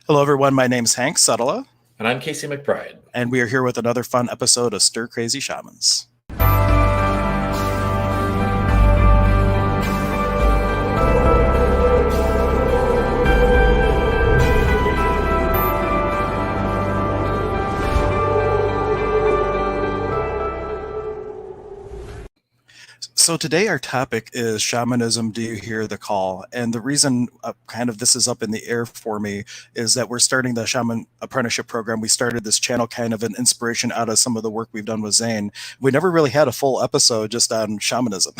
Hello, everyone. My name's Hank Suttala, And I'm Casey McBride. and we are here with another fun episode of Stir Crazy Shamans. So today our topic is shamanism. Do you hear the call? And the reason kind of this is up in the air for me is that we're starting the shaman apprenticeship program. We started this channel kind of an inspiration out of some of the work we've done with Zane. We never really had a full episode just on shamanism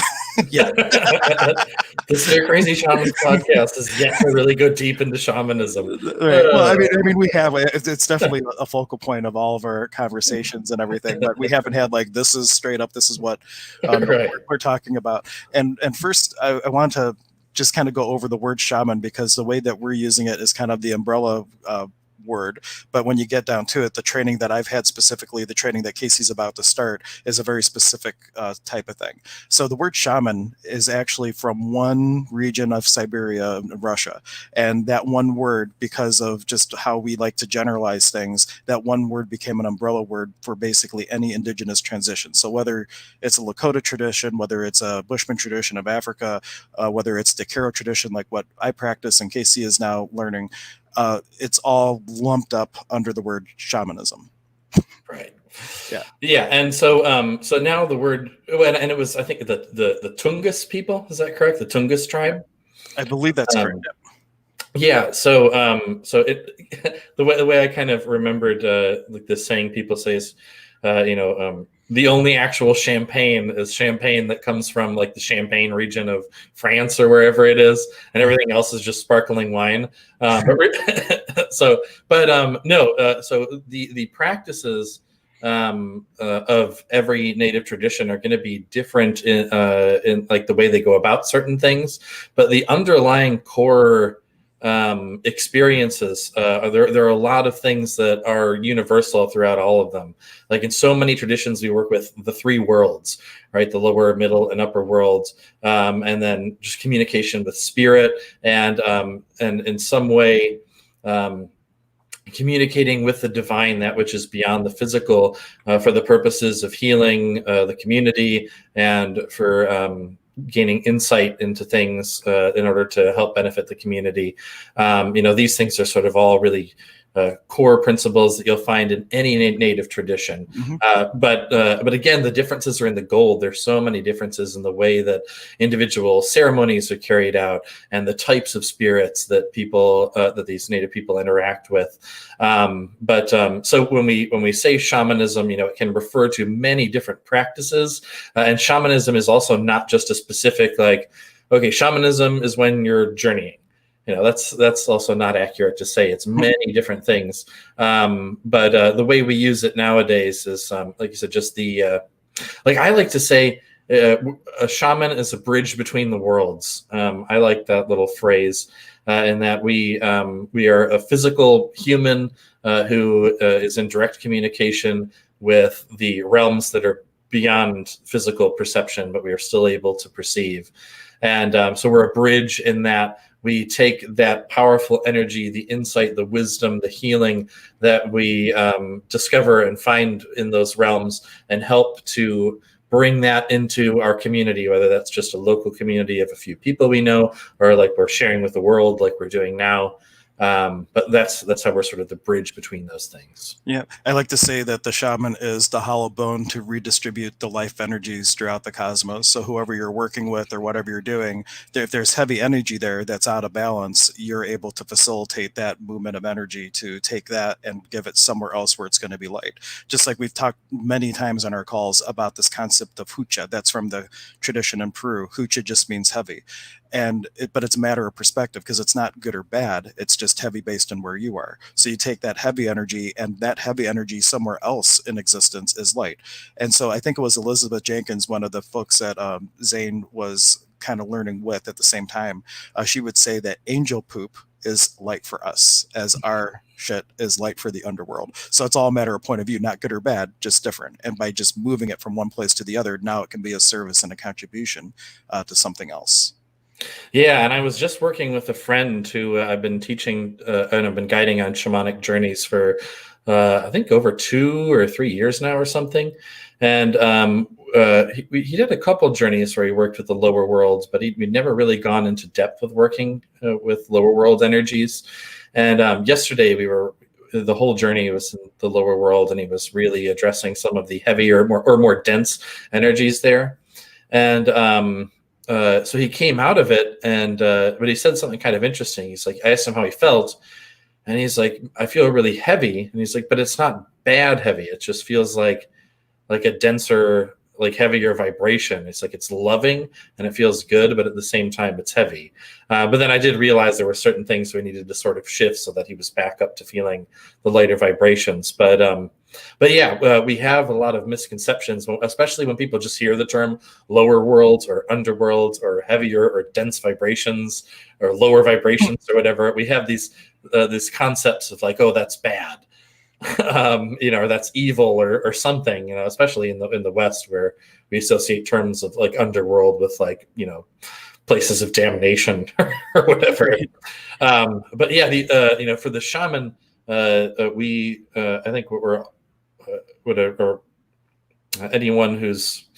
yet. The Stay Crazy Shamans podcast is yet to really go deep into shamanism. Right. Well, I mean, we have it's definitely a focal point of all of our conversations and everything, but we haven't had like this is straight up. This is what Right. we're talking about. And first, I want to just kind of go over the word shaman because the way that we're using it is kind of the umbrella word. But when you get down to it, the training that I've had specifically, the training that Casey's about to start, is a very specific type of thing. So the word shaman is actually from one region of Siberia, Russia. And that one word, because of just how we like to generalize things, that one word became an umbrella word for basically any indigenous transition. So whether it's a Lakota tradition, whether it's a Bushman tradition of Africa, whether it's the Kiros tradition, like what I practice and Casey is now learning, it's all lumped up under the word shamanism. Right. Yeah. Yeah. And so now the word, and it was, I think the Tungus people, is that correct? The Tungus tribe? I believe that's correct. Yeah. So it the way I kind of remembered like this saying people say is, the only actual champagne is champagne that comes from like the Champagne region of France or wherever it is, and everything else is just sparkling wine. So the practices of every native tradition are going to be different in like the way they go about certain things, but the underlying core experiences there are a lot of things that are universal throughout all of them. Like in so many traditions we work with the three worlds, right? The lower, middle, and upper worlds, and then just communication with spirit and in some way communicating with the divine, that which is beyond the physical, for the purposes of healing the community and for gaining insight into things in order to help benefit the community. These things are sort of all really core principles that you'll find in any native tradition. Mm-hmm. But again, the differences are in the gold. There's so many differences in the way that individual ceremonies are carried out and the types of spirits that that these native people interact with. So when we say shamanism, it can refer to many different practices, and shamanism is also not just a specific like, okay, shamanism is when you're journeying. That's also not accurate to say. It's many different things. But the way we use it nowadays is, like you said, just like I like to say, a shaman is a bridge between the worlds. I like that little phrase, in that we are a physical human who is in direct communication with the realms that are beyond physical perception, but we are still able to perceive. And so we're a bridge in that we take that powerful energy, the insight, the wisdom, the healing that we discover and find in those realms and help to bring that into our community, whether that's just a local community of a few people we know, or like we're sharing with the world like we're doing now. But that's how we're sort of the bridge between those things. Yeah, I like to say that the shaman is the hollow bone to redistribute the life energies throughout the cosmos. So whoever you're working with or whatever you're doing, if there's heavy energy there that's out of balance, you're able to facilitate that movement of energy to take that and give it somewhere else where it's going to be light. Just like we've talked many times on our calls about this concept of hucha. That's from the tradition in Peru. Hucha just means heavy. But it's a matter of perspective because it's not good or bad. It's just heavy based on where you are. So you take that heavy energy, and that heavy energy somewhere else in existence is light. And so I think it was Elizabeth Jenkins, one of the folks that Zane was kind of learning with at the same time. She would say that angel poop is light for us, as our shit is light for the underworld. So it's all a matter of point of view, not good or bad, just different. And by just moving it from one place to the other, now it can be a service and a contribution to something else. Yeah, and I was just working with a friend who I've been teaching and I've been guiding on shamanic journeys for I think over 2 or 3 years now or something. And he did a couple journeys where he worked with the lower worlds, but we'd never really gone into depth with working with lower world energies. And yesterday the whole journey was in the lower world, and he was really addressing some of the heavier, more dense energies there. And so he came out of it, and but he said something kind of interesting. He's like, I asked him how he felt, and he's like, I feel really heavy, and he's like, but it's not bad heavy. It just feels like a denser, like heavier vibration. It's like it's loving and it feels good, but at the same time it's heavy. But then I did realize there were certain things we needed to sort of shift so that he was back up to feeling the lighter vibrations. But yeah, we have a lot of misconceptions, especially when people just hear the term lower worlds or underworlds or heavier or dense vibrations or lower vibrations or whatever. We have these concepts of like, oh, that's bad. Or that's evil or something, especially in the West, where we associate terms of like underworld with like, places of damnation or whatever. But yeah, for the shaman, we I think what we're or anyone who's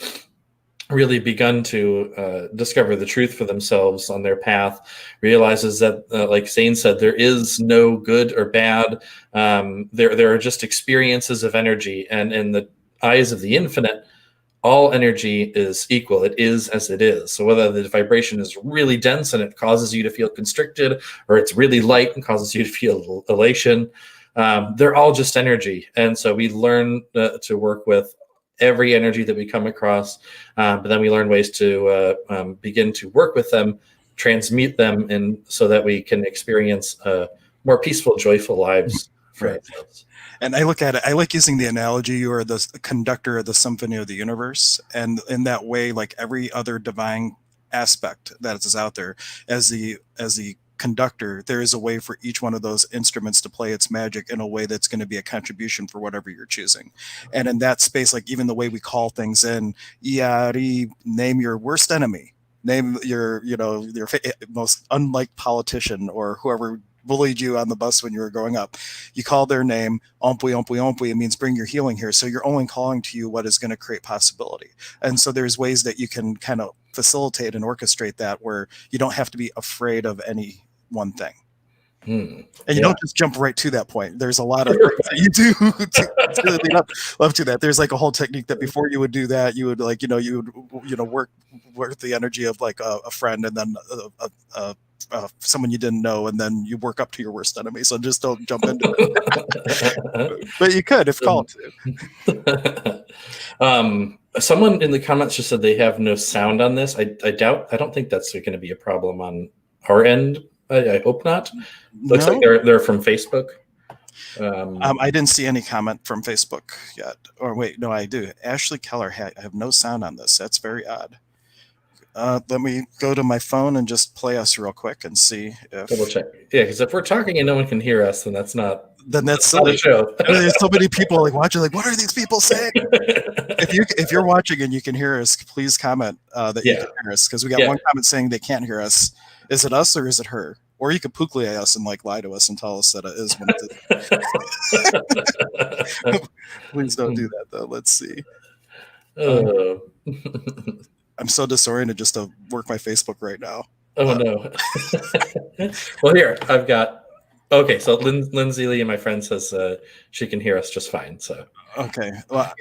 really begun to discover the truth for themselves on their path realizes that, like Zane said, there is no good or bad. There are just experiences of energy, and in the eyes of the infinite, all energy is equal. It is as it is. So whether the vibration is really dense and it causes you to feel constricted, or it's really light and causes you to feel elation, they're all just energy. And so we learn to work with every energy that we come across, but then we learn ways to begin to work with them, transmute them, and so that we can experience more peaceful, joyful lives for Right. ourselves. And I look at it, I like using the analogy, you are the conductor of the symphony of the universe. And in that way, like every other divine aspect that is out there, as the conductor, there is a way for each one of those instruments to play its magic in a way that's going to be a contribution for whatever you're choosing. And in that space, like even the way we call things in, Iari, name your worst enemy. Name your most unliked politician or whoever bullied you on the bus when you were growing up. You call their name, ompui, ompui, ompui. It means bring your healing here. So you're only calling to you what is going to create possibility. And so there's ways that you can kind of facilitate and orchestrate that where you don't have to be afraid of any one thing. And you don't just jump right to that point. There's a lot of things that you do to lead up to that. There's like a whole technique that before you would do that, you would like, you would work the energy of like a friend and then someone you didn't know, and then you work up to your worst enemy. So just don't jump into it. But you could if called to. Someone in the comments just said they have no sound on this. I don't think that's going to be a problem on our end. I hope not. Looks like they're from Facebook. I didn't see any comment from Facebook yet. Or wait, no, I do. Ashley Keller, I have no sound on this. That's very odd. Let me go to my phone and just play us real quick and see if. Double check. Yeah, because if we're talking and no one can hear us, then that's not. Then that's silly. Show. There's so many people like watching. Like, what are these people saying? If you're watching and you can hear us, please comment that you can hear us, because we got one comment saying they can't hear us. Is it us or is it her? Or you could pukli us and like lie to us and tell us that it is when it is. Please don't do that though. Let's see. I'm so disoriented just to work my Facebook right now. Oh no. Well, here I've got. Okay, so Lindsay Lee, my friend, says she can hear us just fine. So okay, well,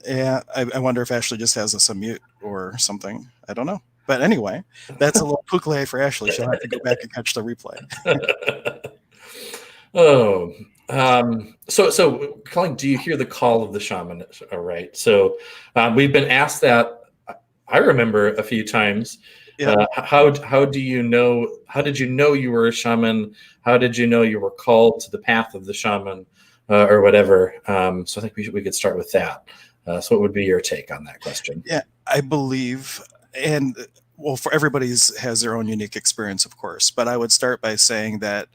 yeah, I wonder if Ashley just has us on mute or something. I don't know. But anyway, that's a little pukle for Ashley. She'll have to go back and catch the replay. So Colleen, do you hear the call of the shaman? All right. So we've been asked that. I remember a few times. Yeah. How do you know? How did you know you were a shaman? How did you know you were called to the path of the shaman, or whatever? So I think we could start with that. So what would be your take on that question? Yeah, I believe, and well, for everybody's has their own unique experience, of course. But I would start by saying that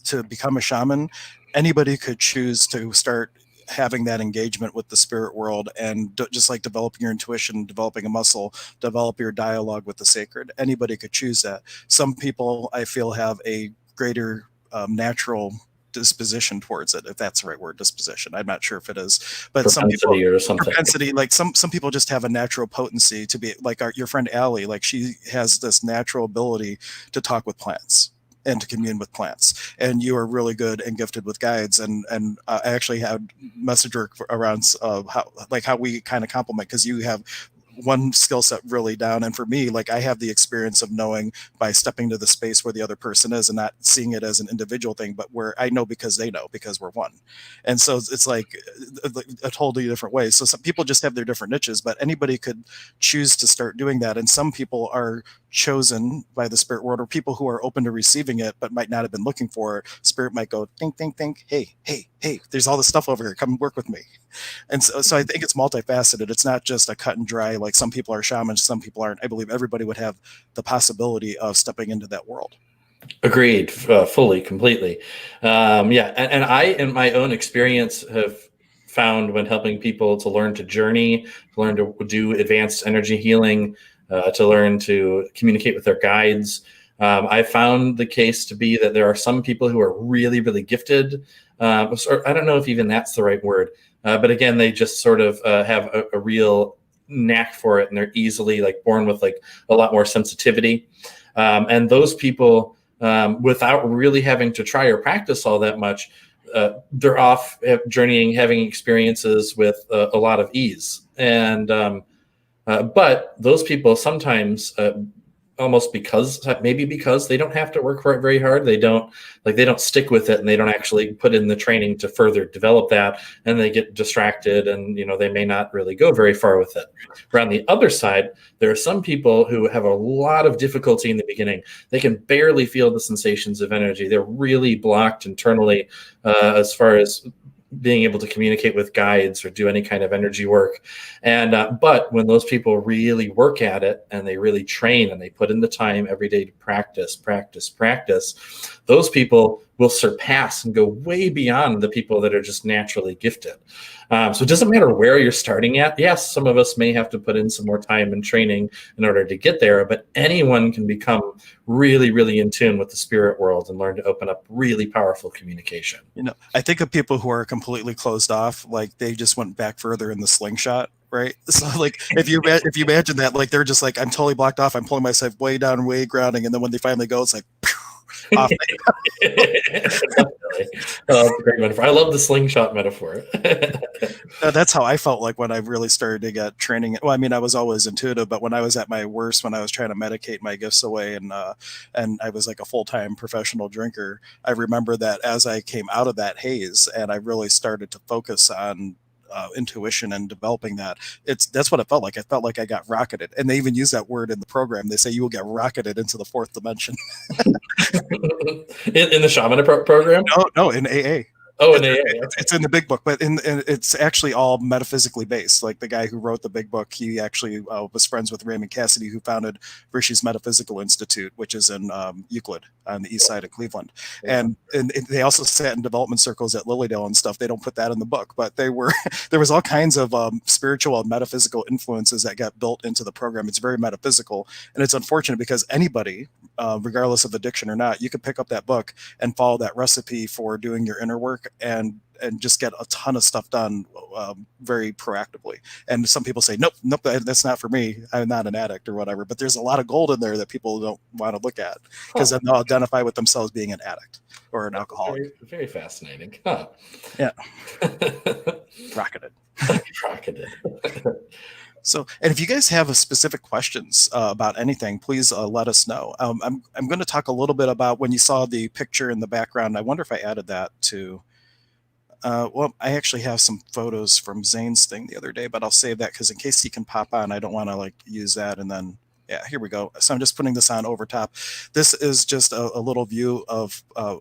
to become a shaman, anybody could choose to start having that engagement with the spirit world, and just like developing your intuition, developing a muscle, develop your dialogue with the sacred. Anybody could choose that. Some people, I feel, have a greater natural disposition towards it, if that's the right word, disposition. I'm not sure if it is, but some people, Propensity or something. propensity, like some people just have a natural potency to be like your friend Allie. Like, she has this natural ability to talk with plants and to commune with plants, and you are really good and gifted with guides. And I actually had message work around how we kind of complement, because you have one skill set really down, and for me, like, I have the experience of knowing by stepping to the space where the other person is and not seeing it as an individual thing, but where I know because they know, because we're one. And so it's like a totally different way. So some people just have their different niches, but anybody could choose to start doing that. And some people are chosen by the spirit world, or people who are open to receiving it but might not have been looking for it. Spirit might go, think, think, think, hey, there's all this stuff over here, come work with me. And so I think it's multifaceted. It's not just a cut and dry, like some people are shamans, some people aren't. I believe everybody would have the possibility of stepping into that world. Agreed, fully, completely. Yeah, and I, in my own experience, have found when helping people to learn to journey, to learn to do advanced energy healing, to learn to communicate with their guides, I found the case to be that there are some people who are really, really gifted. Or I don't know if even that's the right word, but again, they just sort of have a real knack for it, and they're easily like born with like a lot more sensitivity. And those people, without really having to try or practice all that much, they're off journeying, having experiences with a lot of ease. And but those people sometimes, almost because they don't have to work for it very hard, they don't stick with it, and they don't actually put in the training to further develop that, and they get distracted, and they may not really go very far with it. But on the other side, there are some people who have a lot of difficulty in the beginning. They can barely feel the sensations of energy. They're really blocked internally, as far as being able to communicate with guides or do any kind of energy work. And but when those people really work at it, and they really train, and they put in the time every day to practice, those people will surpass and go way beyond the people that are just naturally gifted. So it doesn't matter where you're starting at. Yes, some of us may have to put in some more time and training in order to get there, but anyone can become really, really in tune with the spirit world and learn to open up really powerful communication. I think of people who are completely closed off, like they just went back further in the slingshot, right? So like if you imagine that, like they're just like, I'm totally blocked off, I'm pulling myself way down, way grounding, and then when they finally go, it's like off. Oh, that's a great metaphor. I love the slingshot metaphor. That's how I felt like when I really started to get training. Well, I mean, I was always intuitive, but when I was at my worst, when I was trying to medicate my gifts away, and I was like a full-time professional drinker, I remember that as I came out of that haze and I really started to focus on intuition and developing that, that's what it felt like. It felt like I got rocketed, and they even use that word in the program. They say you will get rocketed into the fourth dimension. in the shaman program? No, in AA. Oh, it's in the big book, but it's actually all metaphysically based. Like the guy who wrote the big book, he actually was friends with Raymond Cassidy, who founded Rishi's Metaphysical Institute, which is in Euclid on the east side of Cleveland. Yeah. And they also sat in development circles at Lilydale and stuff. They don't put that in the book, but there was all kinds of spiritual and metaphysical influences that got built into the program. It's very metaphysical, and it's unfortunate because anybody, regardless of addiction or not, you could pick up that book and follow that recipe for doing your inner work and just get a ton of stuff done very proactively. And some people say, nope, that's not for me. I'm not an addict or whatever. But there's a lot of gold in there that people don't want to look at, because then they'll identify with themselves being an addict or an alcoholic. Very, very fascinating. Huh. Yeah. Rocketed. So, and if you guys have a specific questions about anything, please let us know. I'm going to talk a little bit about when you saw the picture in the background. I wonder if I added that to. Well, I actually have some photos from Zane's thing the other day, but I'll save that because in case he can pop on, I don't want to like use that. And then, yeah, here we go. So I'm just putting this on over top. This is just a little view of a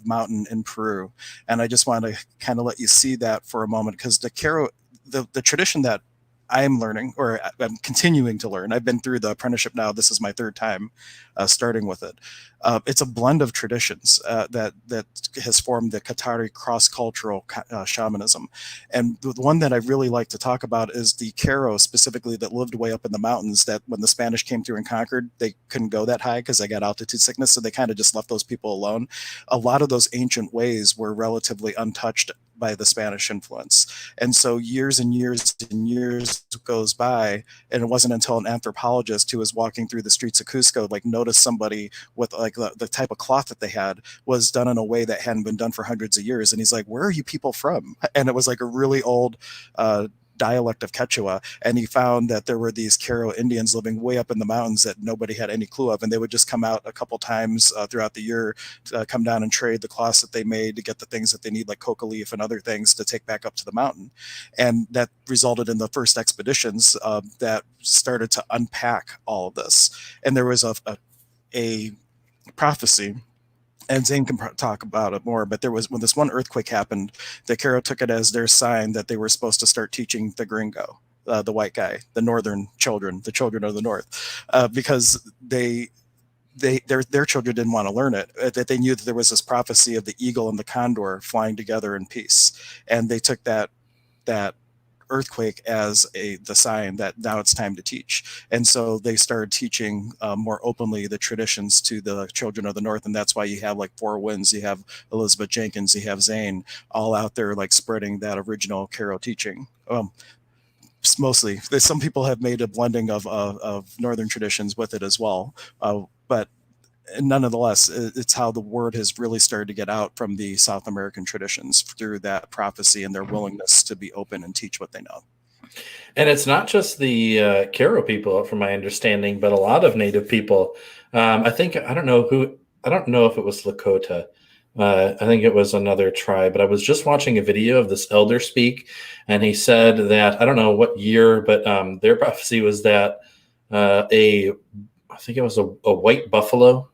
mountain in Peru, and I just want to kind of let you see that for a moment, because the tradition that I'm learning, or I'm continuing to learn. I've been through the apprenticeship now. This is my third time starting with it. It's a blend of traditions that has formed the Qatari cross-cultural shamanism. And the one that I really like to talk about is the Kiros, specifically, that lived way up in the mountains, that when the Spanish came through and conquered, they couldn't go that high because they got altitude sickness. So they kind of just left those people alone. A lot of those ancient ways were relatively untouched by the Spanish influence. And so years and years and years goes by, and it wasn't until an anthropologist who was walking through the streets of Cusco like noticed somebody with like the type of cloth that they had was done in a way that hadn't been done for hundreds of years. And he's like, "Where are you people from?" And it was like a really old dialect of Quechua, and he found that there were these Caro Indians living way up in the mountains that nobody had any clue of, and they would just come out a couple times throughout the year to come down and trade the cloths that they made to get the things that they need, like coca leaf and other things, to take back up to the mountain. And that resulted in the first expeditions that started to unpack all of this. And there was a prophecy, and Zane can talk about it more, but there was, when this one earthquake happened, the Caro took it as their sign that they were supposed to start teaching the gringo, the white guy, the northern children, the children of the north, because their children didn't want to learn it. That they knew that there was this prophecy of the eagle and the condor flying together in peace, and they took that earthquake as the sign that now it's time to teach. And so they started teaching more openly the traditions to the children of the north. And that's why you have like Four Winds, you have Elizabeth Jenkins, you have Zane, all out there like spreading that original Caro teaching. Mostly, some people have made a blending of northern traditions with it as well, but nonetheless, it's how the word has really started to get out from the South American traditions through that prophecy and their willingness to be open and teach what they know. And it's not just the Caro people, from my understanding, but a lot of Native people. I don't know if it was Lakota. I think it was another tribe, but I was just watching a video of this elder speak, and he said that, I don't know what year, but their prophecy was that I think it was a white buffalo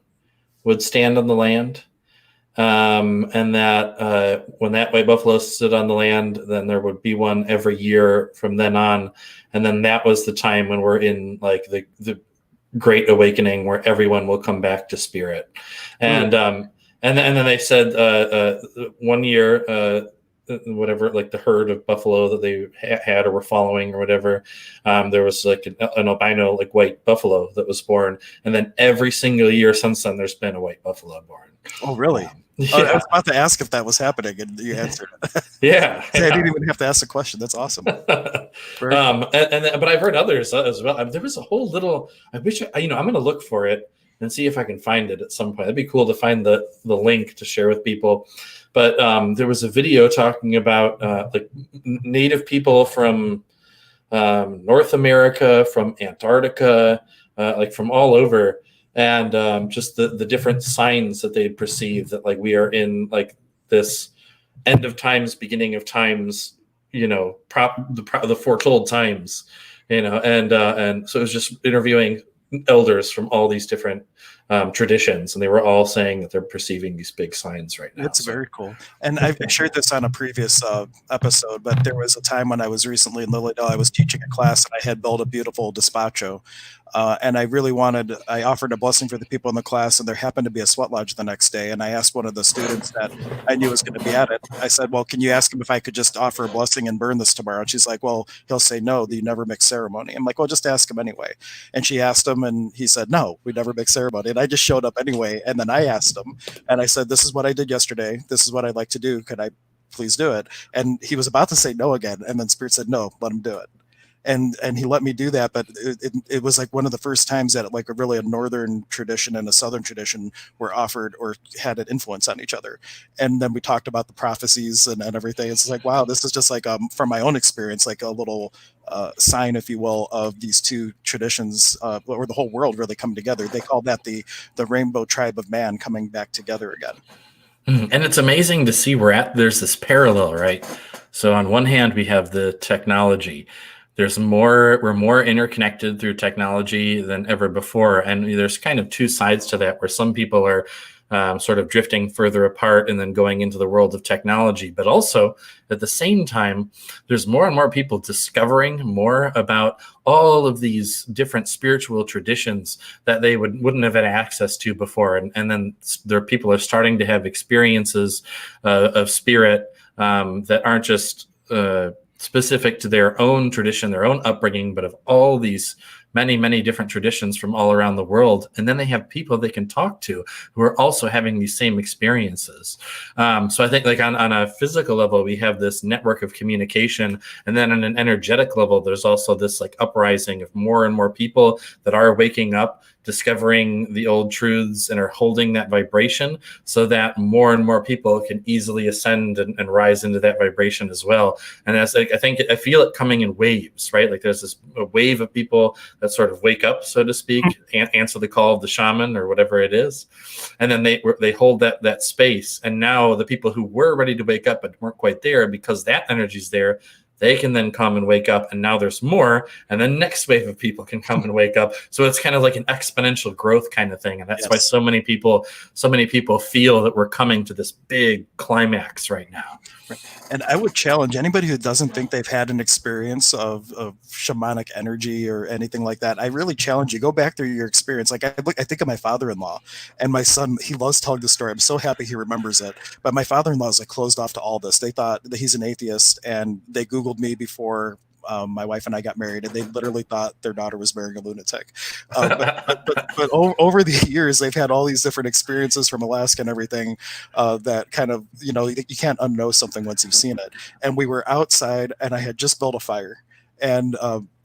would stand on the land. And that when that white buffalo stood on the land, then there would be one every year from then on. And then that was the time when we're in like the Great Awakening, where everyone will come back to spirit. And and then they said 1 year, whatever, like the herd of buffalo that they had or were following or whatever, there was like an albino like white buffalo that was born, and then every single year since then there's been a white buffalo born. Oh, really? Yeah. I was about to ask if that was happening, and you answered. Yeah, I didn't even have to ask the question. That's awesome. But I've heard others as well. There was a whole little. I wish I'm going to look for it and see if I can find it at some point. That'd be cool to find the link to share with people. But there was a video talking about like Native people from North America, from Antarctica, like from all over, and just the different signs that they perceive that like we are in like this end of times, beginning of times, the foretold times, and so it was just interviewing elders from all these different traditions, and they were all saying that they're perceiving these big signs right now. It's very cool. And I've shared this on a previous episode, but there was a time when I was recently in Lilydale, I was teaching a class, and I had built a beautiful despacho. And I offered a blessing for the people in the class, and there happened to be a sweat lodge the next day. And I asked one of the students that I knew was going to be at it, I said, "Well, can you ask him if I could just offer a blessing and burn this tomorrow?" And she's like, "Well, he'll say no, you never mix ceremony." I'm like, "Well, just ask him anyway." And she asked him, and he said, "No, we never mix ceremony." And I just showed up anyway. And then I asked him, and I said, "This is what I did yesterday. This is what I'd like to do. Could I please do it?" And he was about to say no again. And then Spirit said, "No, let him do it." And he let me do that, but it was like one of the first times that like a northern tradition and a southern tradition were offered or had an influence on each other. And then we talked about the prophecies and everything. It's like, wow, this is just like from my own experience, like a little sign, if you will, of these two traditions, or the whole world really come together. They call that the rainbow tribe of man coming back together again. And it's amazing to see there's this parallel, right? So on one hand, we have the technology. We're more interconnected through technology than ever before. And there's kind of two sides to that, where some people are sort of drifting further apart and then going into the world of technology. But also at the same time, there's more and more people discovering more about all of these different spiritual traditions that they wouldn't have had access to before. And then people are starting to have experiences of spirit that aren't just specific to their own tradition, their own upbringing, but of all these many, many different traditions from all around the world. And then they have people they can talk to who are also having these same experiences. So I think like on a physical level, we have this network of communication. And then on an energetic level, there's also this like uprising of more and more people that are waking up, discovering the old truths and are holding that vibration so that more and more people can easily ascend and rise into that vibration as well. And that's like, I feel it coming in waves, right? Like there's a wave of people that sort of wake up, so to speak, and answer the call of the shaman or whatever it is. And then they hold that space. And now the people who were ready to wake up but weren't quite there, because that energy's there, they can then come and wake up, and now there's more, and the next wave of people can come and wake up. So it's kind of like an exponential growth kind of thing, and that's why so many people feel that we're coming to this big climax right now. And I would challenge anybody who doesn't think they've had an experience of shamanic energy or anything like that. I really challenge you, go back through your experience. Like I think of my father-in-law and my son. He loves telling the story. I'm so happy he remembers it. But my father-in-law is like closed off to all this. They thought that he's an atheist, and they Googled me before my wife and I got married, and they literally thought their daughter was marrying a lunatic. But over the years, they've had all these different experiences from Alaska and everything that kind of, you can't unknow something once you've seen it. And we were outside, and I had just built a fire. And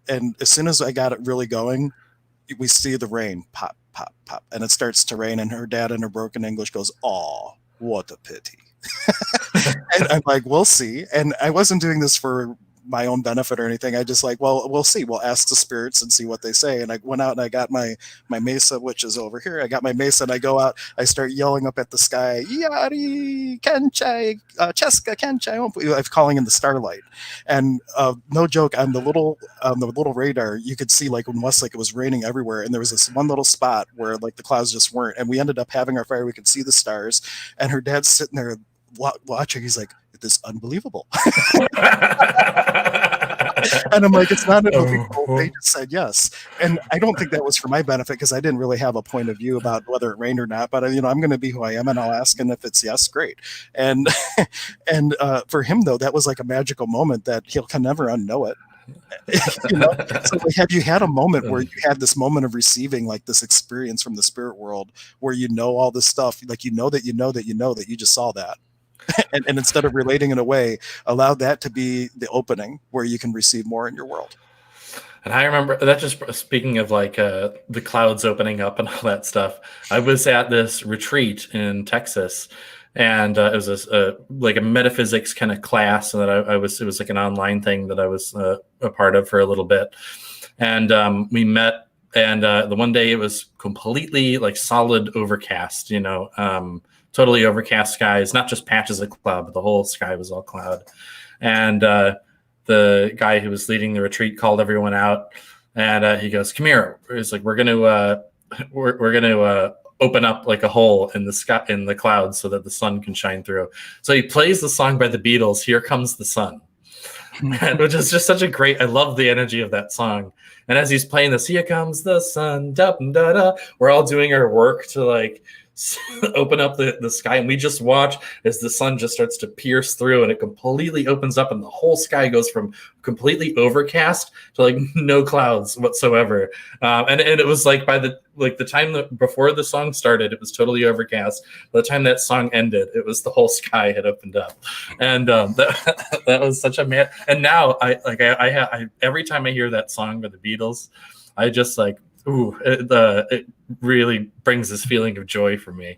as soon as I got it really going, we see the rain pop, pop, pop. And it starts to rain, and her dad in her broken English goes, "Aw, what a pity." And I'm like, "We'll see." And I wasn't doing this for my own benefit or anything. I just like, well, we'll see. We'll ask the spirits and see what they say. And I went out and I got my mesa, which is over here. I got my mesa, and I go out. I start yelling up at the sky, "Yari Kenchai, Cheska Kenchai." I'm calling in the starlight. And no joke, on the little radar, you could see like in Westlake it was raining everywhere, and there was this one little spot where like the clouds just weren't. And we ended up having our fire. We could see the stars, and her dad's sitting there watching. He's like, "This is unbelievable." And I'm like, "It's not unbelievable. They just said yes." And I don't think that was for my benefit, because I didn't really have a point of view about whether it rained or not. But I'm going to be who I am, and I'll ask, and if it's yes, great. And for him though, that was like a magical moment that he can never unknow it. So have you had a moment where you had this moment of receiving like this experience from the spirit world, where all this stuff, like that you just saw that? And instead of relating it away, allow that to be the opening where you can receive more in your world. And I remember that, just speaking of like the clouds opening up and all that stuff. I was at this retreat in Texas, and it was like a metaphysics kind of class that it was like an online thing that I was a part of for a little bit. And we met, and the one day it was completely like solid overcast, totally overcast skies, not just patches of cloud, but the whole sky was all cloud. And the guy who was leading the retreat called everyone out, and he goes, "Come here." He's like, "We're gonna open up like a hole in the sky, in the clouds, so that the sun can shine through." So he plays the song by the Beatles, "Here Comes the Sun," which is just such a great. I love the energy of that song. And as he's playing this, "Here comes the sun," da da da, we're all doing our work to like open up the sky, and we just watch as the sun just starts to pierce through, and it completely opens up, and the whole sky goes from completely overcast to like no clouds whatsoever. And it was like by the time that before the song started, it was totally overcast. By the time that song ended, it was the whole sky had opened up. And that was such a man. And now I every time I hear that song by the Beatles, I just like, ooh, it really brings this feeling of joy for me.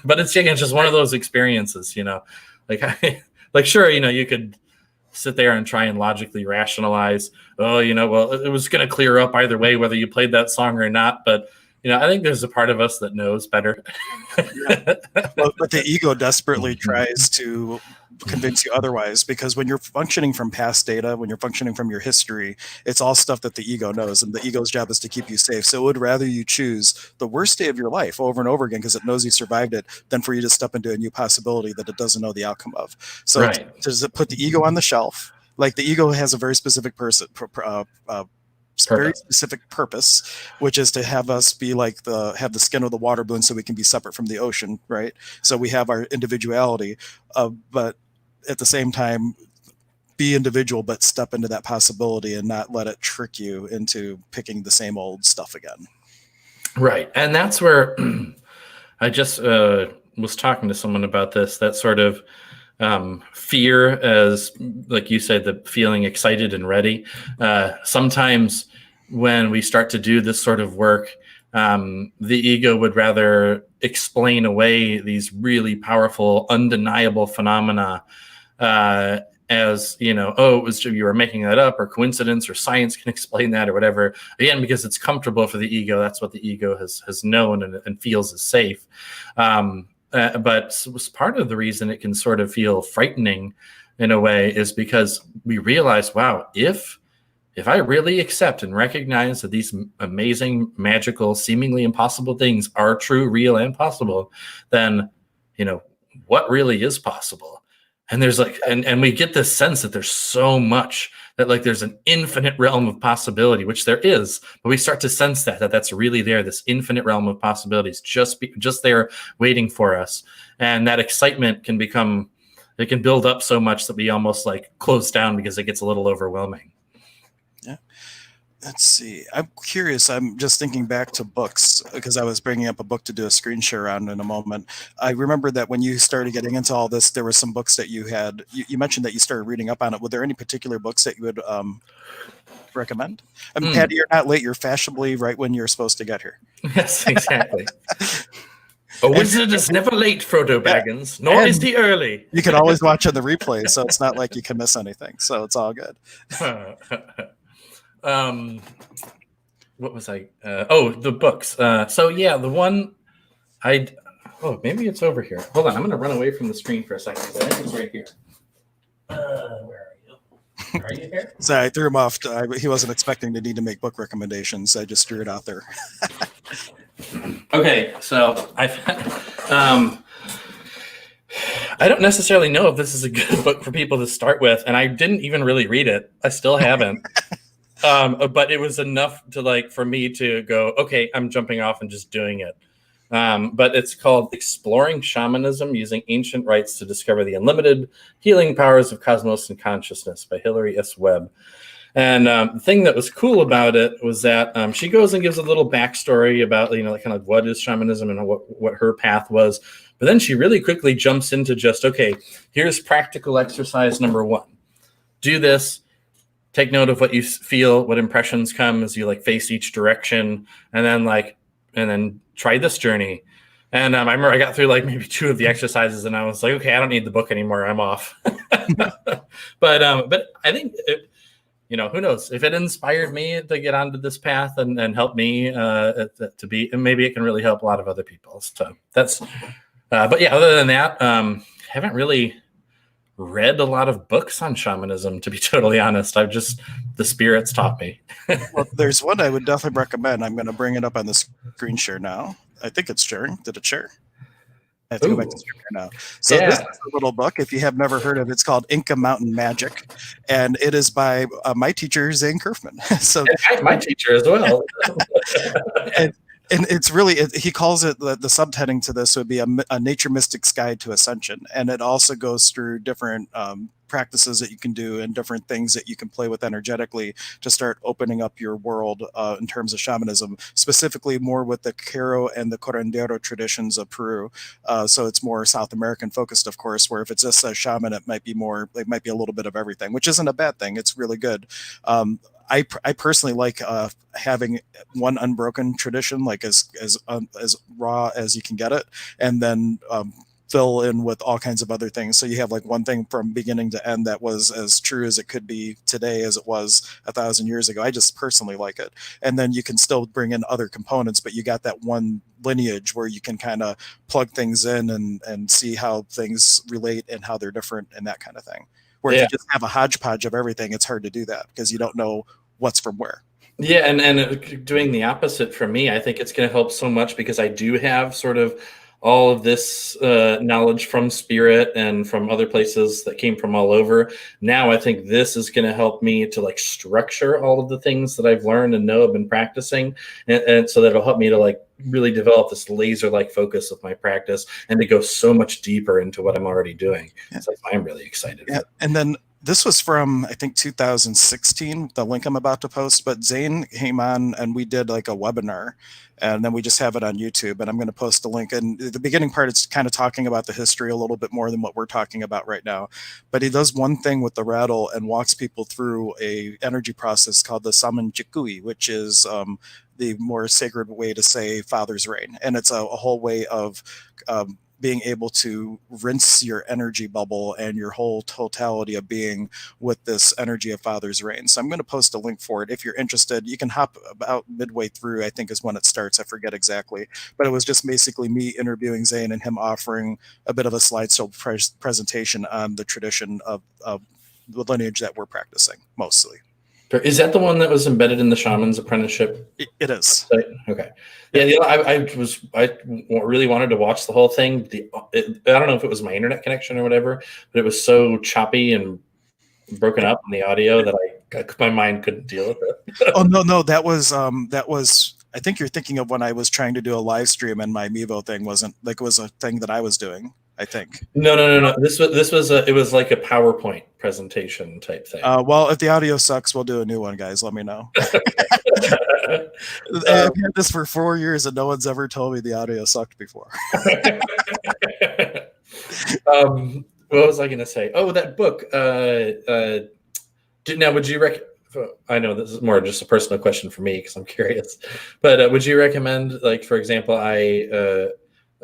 But it's just one of those experiences, like sure, you could sit there and try and logically rationalize, well, it was going to clear up either way, whether you played that song or not. But, I think there's a part of us that knows better. But the ego desperately tries to convince you otherwise, because when you're functioning from past data, when you're functioning from your history, it's all stuff that the ego knows, and the ego's job is to keep you safe. So it would rather you choose the worst day of your life over and over again because it knows you survived it than for you to step into a new possibility that it doesn't know the outcome of. So Right. to put the ego on the shelf, like the ego has a very specific very Perfect. specific purpose, which is to have us be like have the skin of the water balloon so we can be separate from the ocean, right? So we have our individuality, but at the same time be individual, but step into that possibility and not let it trick you into picking the same old stuff again. Right. And that's where I just was talking to someone about this, that sort of fear, as like you said, the feeling excited and ready. Sometimes when we start to do this sort of work, the ego would rather explain away these really powerful, undeniable phenomena as, you know, oh, it was you were making that up, or coincidence, or science can explain that, or whatever. Again, because it's comfortable for the ego. That's what the ego has known and feels is safe. But part of the reason it can sort of feel frightening in a way is because we realize, wow, if I really accept and recognize that these amazing, magical, seemingly impossible things are true, real, and possible, then, you know, what really is possible? And there's like, and we get this sense that there's so much, that like there's an infinite realm of possibility, which there is, but we start to sense that's really there, this infinite realm of possibilities just there waiting for us. And that excitement can build up so much that we almost like close down because it gets a little overwhelming. Yeah. Let's see. I'm curious. I'm just thinking back to books because I was bringing up a book to do a screen share on in a moment. I remember that when you started getting into all this, there were some books that you had. You mentioned that you started reading up on it. Were there any particular books that you would recommend? Patty, you're not late. You're fashionably right when you're supposed to get here. Yes, exactly. A wizard is never late, Frodo Baggins, nor is he early. You can always watch on the replay, so it's not like you can miss anything. So it's all good. What was I? The books. So yeah, the one maybe it's over here. Hold on, I'm gonna run away from the screen for a second. I think it's right here. Where are you? Are you here? So I threw him off. He wasn't expecting to need to make book recommendations. I just threw it out there. Okay, so I don't necessarily know if this is a good book for people to start with, and I didn't even really read it. I still haven't. But it was enough to for me to go, okay, I'm jumping off and just doing it. But it's called Exploring Shamanism Using Ancient Rites to Discover the Unlimited Healing Powers of Cosmos and Consciousness by Hilary S. Webb. And the thing that was cool about it was that she goes and gives a little backstory about, kind of what is shamanism and what her path was. But then she really quickly jumps into just, okay, here's practical exercise number 1. Do this. Take note of what you feel, what impressions come as you face each direction, and then try this journey. And I remember I got through maybe 2 of the exercises, and I was like, okay, I don't need the book anymore. I'm off. But I think who knows, if it inspired me to get onto this path and help me to be, and maybe it can really help a lot of other people. So that's, but yeah, other than that, haven't really read a lot of books on shamanism, to be totally honest. The spirits taught me. Well, there's one I would definitely recommend. I'm going to bring it up on the screen share now. I think it's sharing. Did it share? I have to go back to screen share now. So This is a little book. If you have never heard of it, it's called Inka Mountain Magic, and it is by my teacher, Zane Curfman. So my teacher as well. And it's really, he calls it, the subheading to this would be a nature mystic's guide to ascension. And it also goes through different practices that you can do and different things that you can play with energetically to start opening up your world in terms of shamanism, specifically more with the Kiros and the curandero traditions of Peru. So it's more South American focused, of course, where if it's just a shaman, it might be a little bit of everything, which isn't a bad thing. It's really good. I personally like having one unbroken tradition, as raw as you can get it, and then fill in with all kinds of other things. So you have like one thing from beginning to end that was as true as it could be today as it was 1,000 years ago. I just personally like it. And then you can still bring in other components, but you got that one lineage where you can kind of plug things in and see how things relate and how they're different and that kind of thing. Where if Yeah. you just have a hodgepodge of everything, it's hard to do that because you don't know what's from where. Yeah, and doing the opposite for me, I think it's going to help so much because I do have sort of all of this knowledge from spirit and from other places that came from all over. Now I think this is going to help me to like structure all of the things that I've learned and know I've been practicing, and so that'll help me to like really develop this laser-like focus of my practice and to go so much deeper into what I'm already doing. Yeah. So I'm really excited. Yeah. And then this was from, I think, 2016, the link I'm about to post, but Zane came on and we did like a webinar, and then we just have it on YouTube, and I'm going to post a link. And the beginning part, it's kind of talking about the history a little bit more than what we're talking about right now. But he does one thing with the rattle and walks people through a energy process called the Saman Jikui, which is the more sacred way to say Father's Reign. And it's a whole way of being able to rinse your energy bubble and your whole totality of being with this energy of Father's Reign. So I'm going to post a link for it. If you're interested, you can hop about midway through, I think is when it starts. I forget exactly. But it was just basically me interviewing Zane and him offering a bit of a slideshow presentation on the tradition of the lineage that we're practicing mostly. Is that the one that was embedded in the Shaman's apprenticeship? It is. Okay. Yeah, I really wanted to watch the whole thing. I don't know if it was my internet connection or whatever, but it was so choppy and broken up in the audio that my mind couldn't deal with it. Oh no, that was I think you're thinking of when I was trying to do a live stream and my Mevo thing wasn't like it was a thing that I was doing. I think. No. This was it was like a PowerPoint presentation type thing. Well, if the audio sucks, we'll do a new one, guys. Let me know. I've had this for 4 years and no one's ever told me the audio sucked before. What was I going to say? Oh, that book. Now, would you I know this is more just a personal question for me because I'm curious, but would you recommend, like, for example,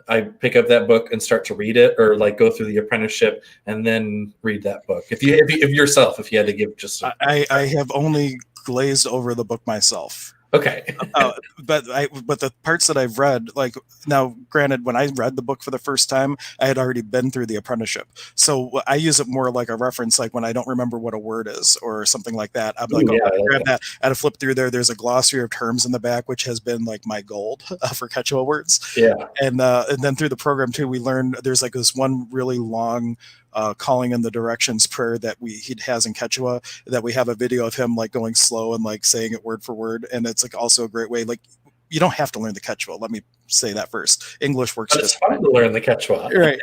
I pick up that book and start to read it, or like go through the apprenticeship and then read that book? If you had to give just, I have only glazed over the book myself. Okay. But the parts that I've read, like now, granted, when I read the book for the first time, I had already been through the apprenticeship, so I use it more like a reference. Like when I don't remember what a word is or something like that, I'm like, grab that. I had to flip through there. There's a glossary of terms in the back, which has been like my gold for Quechua words. Yeah. And then through the program too, we learned there's like this one really long calling in the directions prayer that he has in Quechua, that we have a video of him like going slow and like saying it word for word. And it's like also a great way. Like you don't have to learn the Quechua. Let me say that first. English works. But it's fun to learn the Quechua. Right.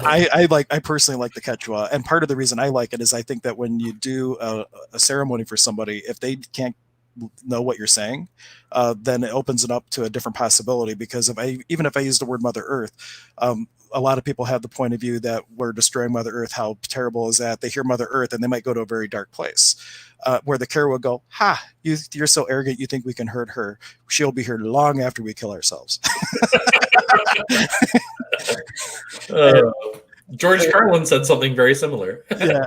I personally like the Quechua. And part of the reason I like it is I think that when you do a ceremony for somebody, if they can't know what you're saying, then it opens it up to a different possibility. Because even if I use the word Mother Earth, a lot of people have the point of view that we're destroying Mother Earth. How terrible is that? They hear Mother Earth and they might go to a very dark place, where the Kara will go, "Ha! You're so arrogant. You think we can hurt her? She'll be here long after we kill ourselves." George Carlin said something very similar. Yeah.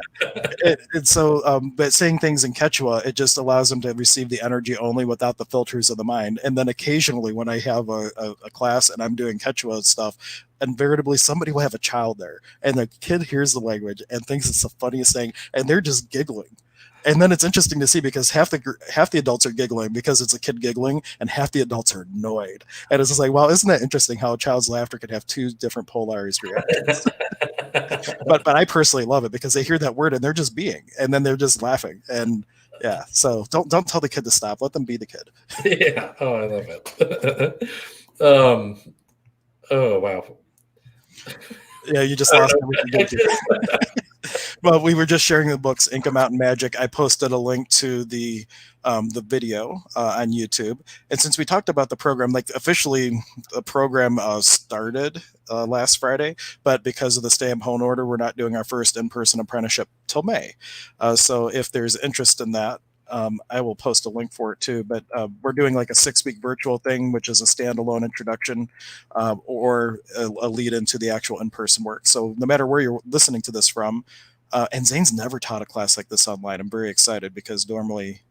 And so, but saying things in Quechua, it just allows them to receive the energy only without the filters of the mind. And then occasionally when I have a class and I'm doing Quechua stuff, invariably somebody will have a child there and the kid hears the language and thinks it's the funniest thing and they're just giggling. And then it's interesting to see because half the adults are giggling because it's a kid giggling, and half the adults are annoyed. And it's just like, well, isn't that interesting how a child's laughter can have two different polarized reactions? but I personally love it because they hear that word and they're just being, and then they're just laughing. And yeah, so don't tell the kid to stop. Let them be the kid. Yeah. Oh, I love it. Oh wow. Yeah, you just lost everything. Well, we were just sharing the books, Inka Mountain Magic. I posted a link to the video on YouTube. And since we talked about the program, like officially the program started last Friday, but because of the stay-at-home order, we're not doing our first in-person apprenticeship till May. So if there's interest in that, I will post a link for it too. But we're doing like a 6-week virtual thing, which is a standalone introduction or a lead into the actual in-person work. So no matter where you're listening to this from, and Zane's never taught a class like this online. I'm very excited because normally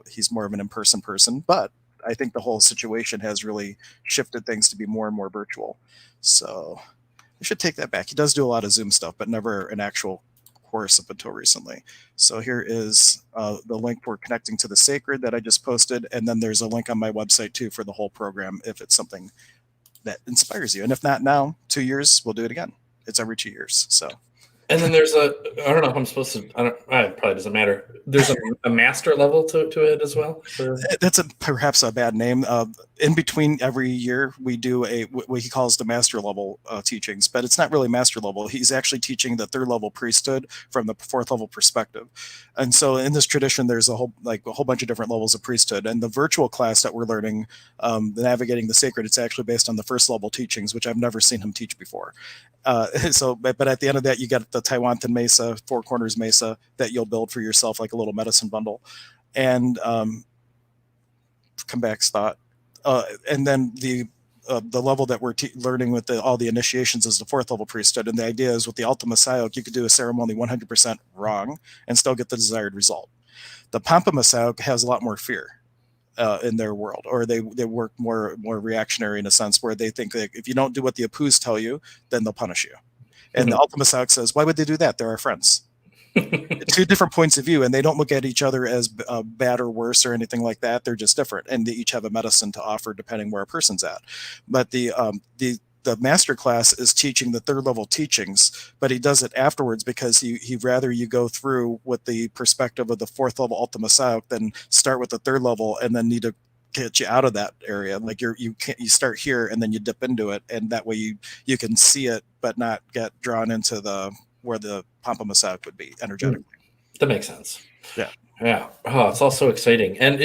he's more of an in-person person, but I think the whole situation has really shifted things to be more and more virtual. So I should take that back. He does do a lot of Zoom stuff, but never an actual course up until recently. So here is the link for connecting to the sacred that I just posted. And then there's a link on my website too for the whole program if it's something that inspires you. And if not now, 2 years, we'll do it again. It's every 2 years. So. And then there's I don't know if I'm supposed to, it probably doesn't matter. There's a master level to it as well. That's perhaps a bad name. In between every year, we do what he calls the master level teachings, but it's not really master level. He's actually teaching the 3rd level priesthood from the 4th level perspective. And so in this tradition, there's a whole bunch of different levels of priesthood. And the virtual class that we're learning, the Navigating the Sacred, it's actually based on the 1st level teachings, which I've never seen him teach before. But at the end of that, you got the Taiwantan Mesa, 4 Corners Mesa that you'll build for yourself, like a little medicine bundle. And come back thought. And then the level that we're learning with all the initiations is the 4th level priesthood. And the idea is with the Ultima Sayok, you could do a ceremony 100% wrong and still get the desired result. The Pampa Sayok has a lot more fear. In their world, or they work more reactionary in a sense where they think that if you don't do what the Apus tell you, then they'll punish you. And the Ultima Sayok says, why would they do that? They're our friends. 2 different points of view, and they don't look at each other as bad or worse or anything like that. They're just different, and they each have a medicine to offer depending where a person's at. But the master class is teaching the 3rd level teachings, but he does it afterwards because he'd rather you go through with the perspective of the 4th level Ultima Sayok than start with the 3rd level and then need to get you out of that area. Like you start here and then you dip into it, and that way you can see it but not get drawn into where the Pampa Sayok would be energetically. That makes sense. Yeah. Oh, it's all so exciting. And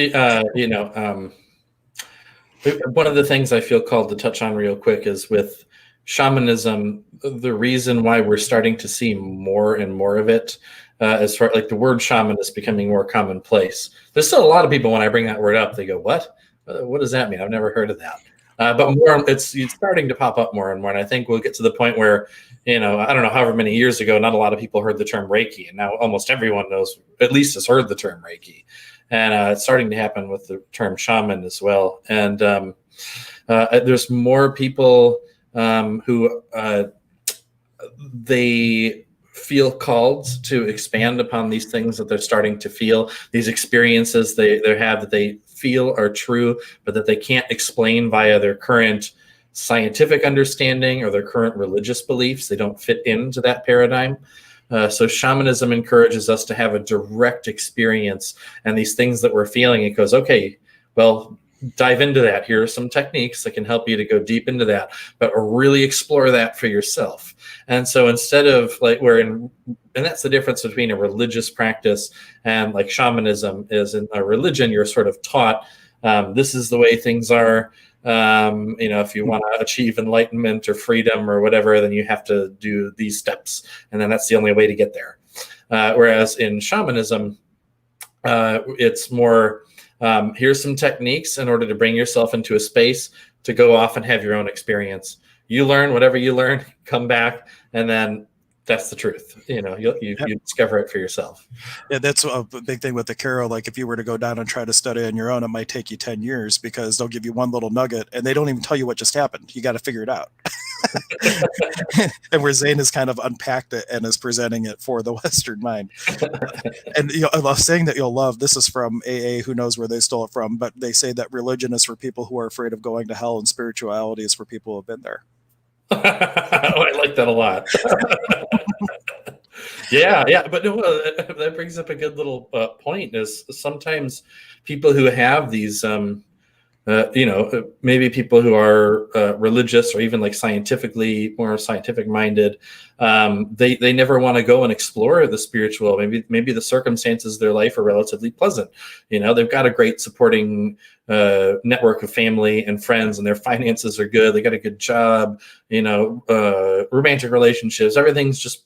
one of the things I feel called to touch on real quick is with shamanism, the reason why we're starting to see more and more of it, as far like the word shaman is becoming more commonplace. There's still a lot of people when I bring that word up, they go, "What? What does that mean? I've never heard of that." But more, it's starting to pop up more and more. And I think we'll get to the point where, I don't know, however many years ago, not a lot of people heard the term Reiki, and now almost everyone knows, at least has heard the term Reiki. And it's starting to happen with the term shaman as well. And there's more people who they feel called to expand upon these things that they're starting to feel, these experiences they have that they feel are true, but that they can't explain via their current scientific understanding or their current religious beliefs. They don't fit into that paradigm. So shamanism encourages us to have a direct experience, and these things that we're feeling, it goes, okay, well, dive into that. Here are some techniques that can help you to go deep into that, but really explore that for yourself. And so instead of and that's the difference between a religious practice and like shamanism is in a religion, you're sort of taught, this is the way things are. If you want to achieve enlightenment or freedom or whatever, then you have to do these steps. And then that's the only way to get there. Whereas in shamanism, it's more, here's some techniques in order to bring yourself into a space to go off and have your own experience. You learn whatever you learn, come back, and then that's the truth. You discover it for yourself. Yeah, that's a big thing with the Kiros. Like if you were to go down and try to study on your own, it might take you 10 years because they'll give you one little nugget and they don't even tell you what just happened. You got to figure it out. And where Zane has kind of unpacked it and is presenting it for the Western mind. And I love saying that you'll love, this is from AA, who knows where they stole it from, but they say that religion is for people who are afraid of going to hell and spirituality is for people who have been there. I like that a lot. Yeah, but no, that brings up a good little point. Is sometimes people who have these, maybe people who are religious or even like more scientific minded, they never want to go and explore the spiritual. Maybe the circumstances of their life are relatively pleasant. They've got a great supporting network of family and friends, and their finances are good. They got a good job. Romantic relationships. Everything's just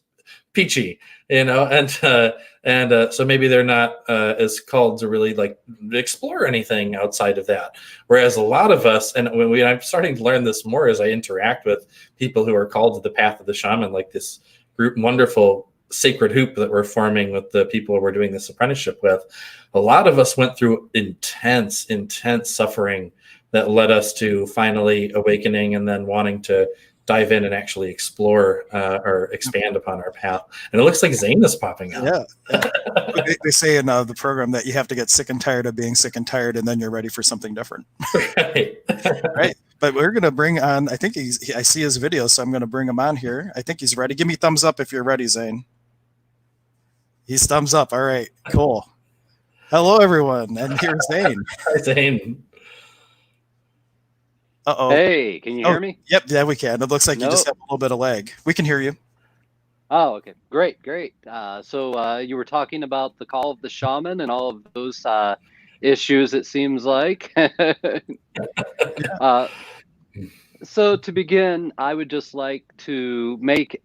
peachy, and so maybe they're not as called to really like explore anything outside of that. Whereas a lot of us, and I'm starting to learn this more as I interact with people who are called to the path of the shaman, like this group, wonderful sacred hoop that we're forming with the people we're doing this apprenticeship with. A lot of us went through intense suffering that led us to finally awakening and then wanting to dive in and actually explore or expand upon our path. And it looks like Zane is popping up. Yeah. They say in the program that you have to get sick and tired of being sick and tired, and then you're ready for something different. Right. Right. But we're going to bring on, I think I see his video, so I'm going to bring him on here. I think he's ready. Give me thumbs up if you're ready, Zane. He's thumbs up. All right, cool. Hello, everyone. And here's Zane. Hi, Zane. Uh-oh. Hey, can you hear me? Yep, yeah, we can. It looks like you just have a little bit of lag. We can hear you. Oh, okay. Great. So you were talking about the call of the shaman and all of those issues, it seems like. So to begin, I would just like to make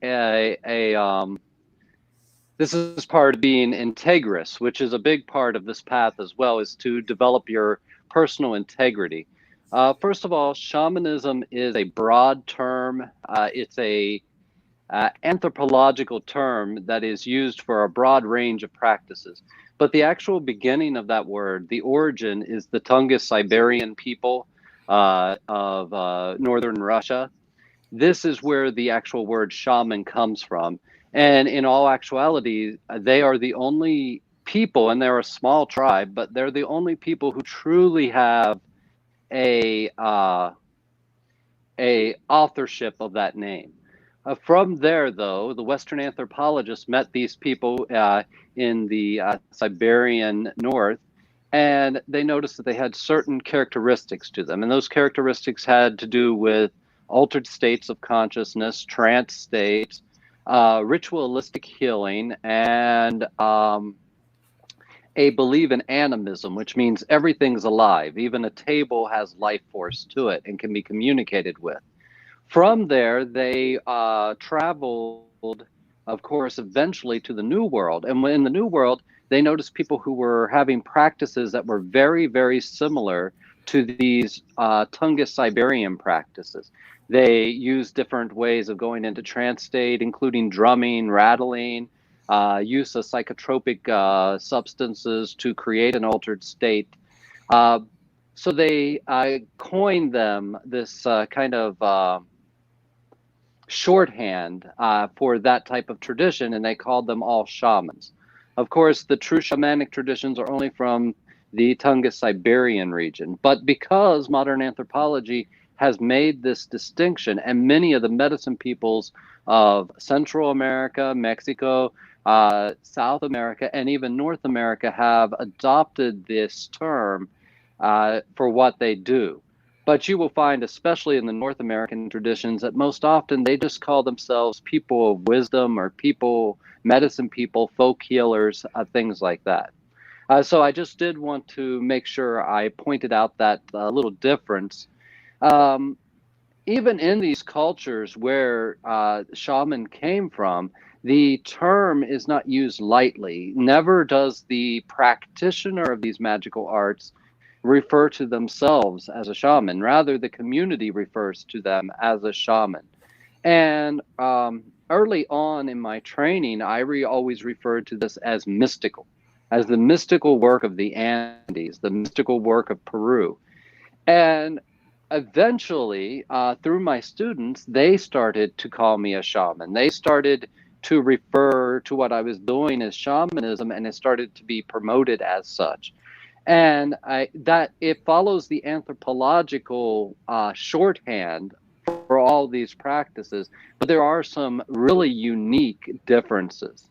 this is part of being integrous, which is a big part of this path as well, is to develop your personal integrity. First of all, shamanism is a broad term. It's a anthropological term that is used for a broad range of practices. But the actual beginning of that word, the origin, is the Tungus-Siberian people of northern Russia. This is where the actual word shaman comes from. And in all actuality, they are the only people, and they're a small tribe, but they're the only people who truly have a authorship of that name. From there, though, the Western anthropologists met these people in the Siberian north, and they noticed that they had certain characteristics to them. And those characteristics had to do with altered states of consciousness, trance states, ritualistic healing, and a belief in animism, which means everything's alive. Even a table has life force to it and can be communicated with. From there, they traveled, of course, eventually to the New World. And in the New World, they noticed people who were having practices that were very, very similar to these Tungus-Siberian practices. They used different ways of going into trance state, including drumming, rattling, use of psychotropic substances to create an altered state. So they coined them this kind of shorthand for that type of tradition, and they called them all shamans. Of course, the true shamanic traditions are only from the Tungus-Siberian region, but because modern anthropology has made this distinction, and many of the medicine peoples of Central America, Mexico, South America, and even North America have adopted this term for what they do. But you will find, especially in the North American traditions, that most often they just call themselves people of wisdom or people, medicine people, folk healers, things like that. So I just did want to make sure I pointed out that little difference. Even in these cultures where shaman came from, the term is not used lightly. Never does the practitioner of these magical arts refer to themselves as a shaman. Rather, the community refers to them as a shaman. And early on in my training, I always referred to this as mystical, as the mystical work of the Andes, the mystical work of Peru. And eventually, through my students, they started to call me a shaman. They started to refer to what I was doing as shamanism, and it started to be promoted as such. And that it follows the anthropological shorthand for all these practices, but there are some really unique differences.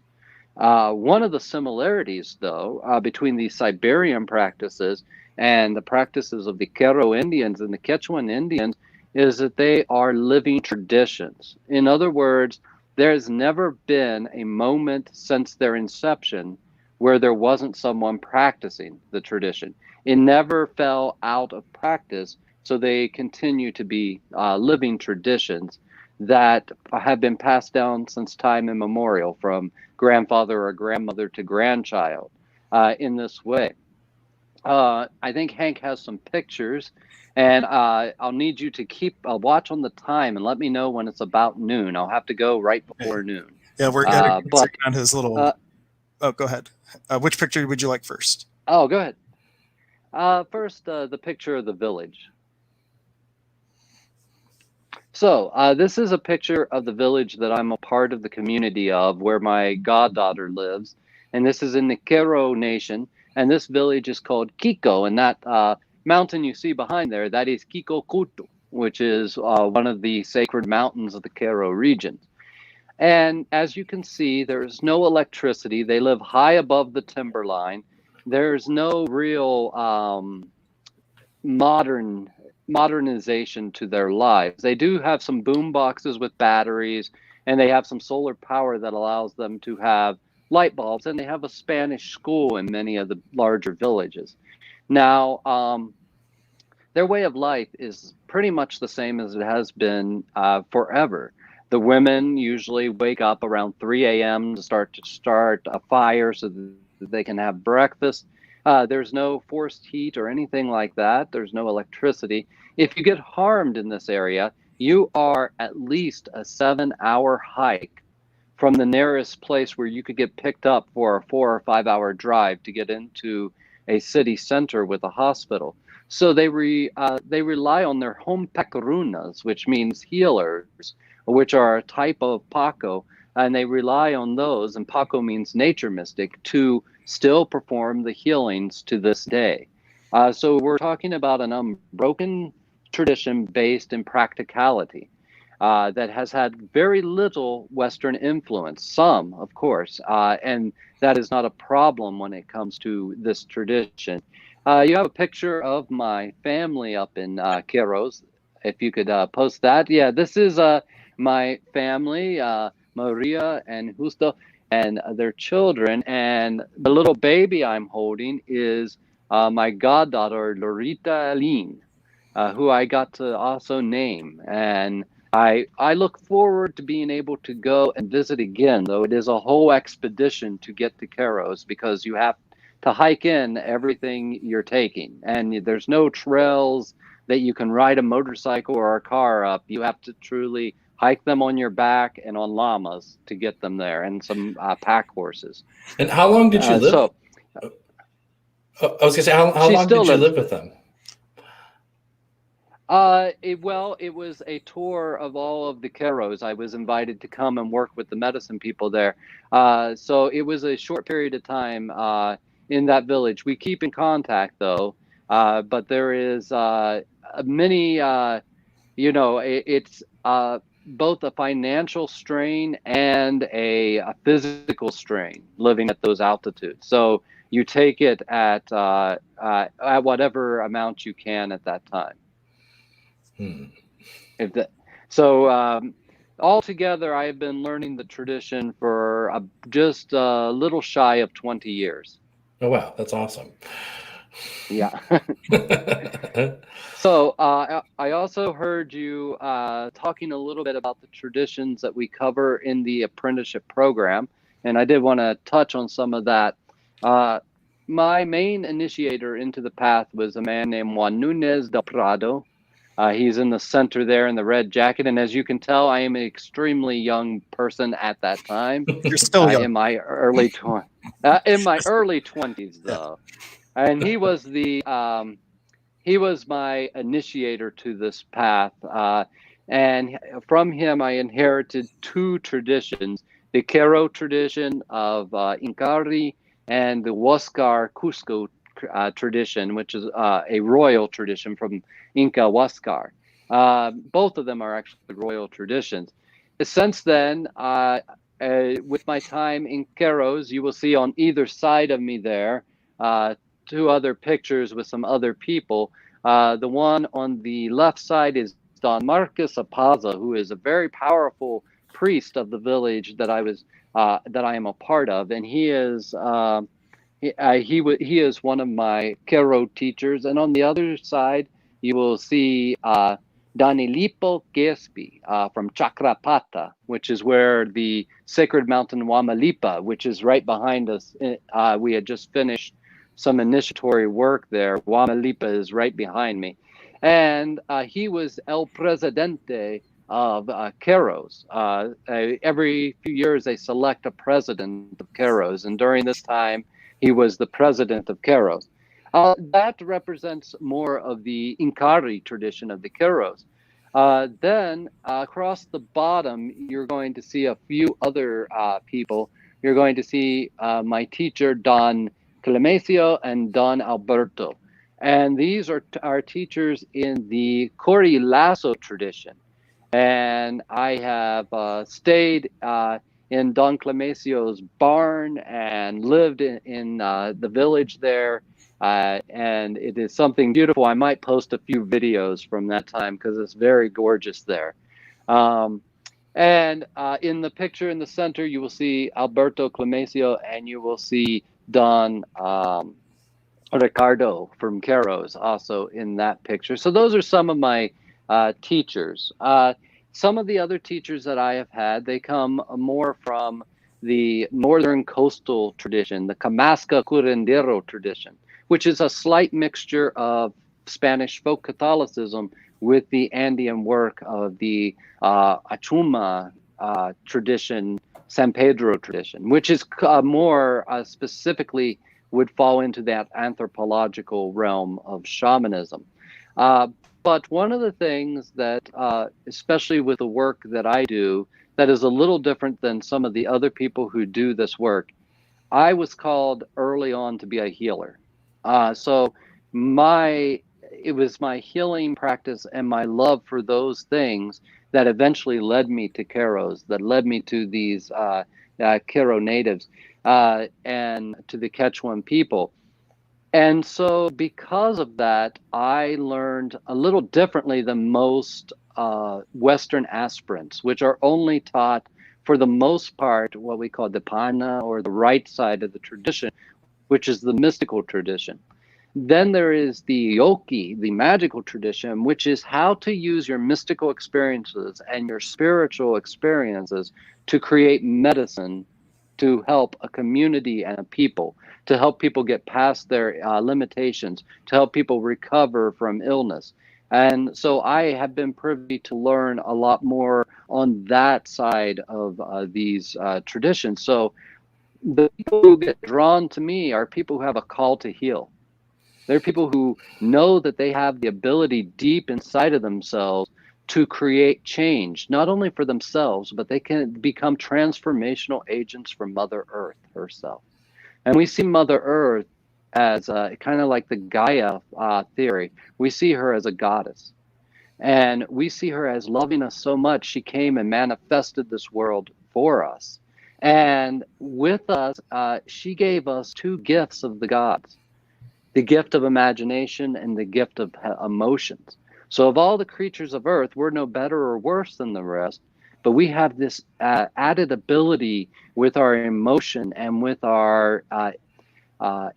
One of the similarities, though, between the Siberian practices and the practices of the Kiros Indians and the Quechuan Indians is that they are living traditions. In other words, there has never been a moment since their inception where there wasn't someone practicing the tradition. It never fell out of practice, so they continue to be living traditions that have been passed down since time immemorial, from grandfather or grandmother to grandchild, in this way. I think Hank has some pictures, and I'll need you to keep a watch on the time and let me know when it's about noon. I'll have to go right Okay. before noon. Yeah, we're getting But on his little. Oh, go ahead. Which picture would you like first? oh, go ahead. First, the picture of the village. So this is a picture of the village that I'm a part of the community of, where my goddaughter lives, and this is in the Kero Nation, and this village is called Kiko, and that mountain you see behind there, that is Kiko Kutu, which is one of the sacred mountains of the Kero region. And as you can see, there's no electricity. They live high above the timberline. There's no real modernization to their lives. They do have some boom boxes with batteries, and they have some solar power that allows them to have light bulbs, and they have a Spanish school in many of the larger villages. Now, their way of life is pretty much the same as it has been forever. The women usually wake up around 3 a.m. to start a fire so that they can have breakfast. There's no forced heat or anything like that. There's no electricity. If you get harmed in this area, you are at least a 7-hour hike from the nearest place where you could get picked up for a 4 or 5 hour drive to get into a city center with a hospital. So they rely on their home runas, which means healers, which are a type of Paco, and they rely on those, and Paco means nature mystic, to still perform the healings to this day. So we're talking about an unbroken tradition based in practicality that has had very little Western influence, some, of course, and that is not a problem when it comes to this tradition. You have a picture of my family up in Kiros. If you could post that. Yeah, this is my family, Maria and Justo, and their children. And the little baby I'm holding is my goddaughter, Lorita Aline, who I got to also name. And I look forward to being able to go and visit again, though it is a whole expedition to get to Keros, because you have to hike in everything you're taking. And there's no trails that you can ride a motorcycle or a car up. You have to truly hike them on your back and on llamas to get them there, and some pack horses. And how long did you live? So, I was going to say, how long did you live with them? It was a tour of all of the Keros. I was invited to come and work with the medicine people there. So it was a short period of time in that village. We keep in contact, though, but there is many, it's both a financial strain and a physical strain living at those altitudes. So you take it at whatever amount you can at that time. Altogether, I have been learning the tradition for just a little shy of 20 years. Oh, wow. That's awesome. Yeah. So I also heard you talking a little bit about the traditions that we cover in the apprenticeship program, and I did want to touch on some of that. My main initiator into the path was a man named Juan Nunez del Prado. He's in the center there in the red jacket, and as you can tell, I am an extremely young person at that time. You're still young. In my early 20s, though. And he was my initiator to this path, and from him I inherited two traditions: the Kero tradition of Inkari and the Huascar Cusco tradition, which is a royal tradition from Inka Huascar. Both of them are actually royal traditions. Since then, with my time in Keros, you will see on either side of me there two other pictures with some other people. The one on the left side is Don Marcus Apaza, who is a very powerful priest of the village that I am a part of, and he is he is one of my Kero teachers. And on the other side, you will see Danilipo Gespi from Chakrapata, which is where the sacred mountain Wamalipa, which is right behind us. We had just finished some initiatory work there. Wamalipa is right behind me. And he was El Presidente of Kiros. Every few years, they select a president of Kiros. And during this time, he was the president of Kiros. That represents more of the Inkari tradition of the Kiros. Then across the bottom, you're going to see a few other people. You're going to see my teacher, Don Clemesio and Don Alberto. And these are our teachers in the Cori Lasso tradition. And I have stayed in Don Clemencio's barn and lived in the village there. And it is something beautiful. I might post a few videos from that time because it's very gorgeous there. And in the picture in the center, you will see Alberto Clemencio and you will see Don Ricardo from Kiros also in that picture. So those are some of my teachers. Some of the other teachers that I have had, they come more from the northern coastal tradition, the Camasca Curandero tradition, which is a slight mixture of Spanish folk Catholicism with the Andean work of the Achuma tradition, San Pedro tradition, which is more specifically would fall into that anthropological realm of shamanism. But one of the things that, especially with the work that I do, that is a little different than some of the other people who do this work, I was called early on to be a healer. So it was my healing practice and my love for those things that eventually led me to Kiros, that led me to these Kiro natives and to the Quechuan people. And so because of that, I learned a little differently than most Western aspirants, which are only taught for the most part what we call the Pana, or the right side of the tradition, which is the mystical tradition. Then there is the Yoki, the magical tradition, which is how to use your mystical experiences and your spiritual experiences to create medicine to help a community and a people, to help people get past their limitations, to help people recover from illness. And so I have been privy to learn a lot more on that side of these traditions. So the people who get drawn to me are people who have a call to heal. They're people who know that they have the ability deep inside of themselves to create change, not only for themselves, but they can become transformational agents for Mother Earth herself. And we see Mother Earth as kind of like the Gaia theory. We see her as a goddess. And we see her as loving us so much, she came and manifested this world for us. And with us, she gave us two gifts of the gods, the gift of imagination and the gift of emotions. So of all the creatures of Earth, we're no better or worse than the rest, but we have this added ability with our emotion and with our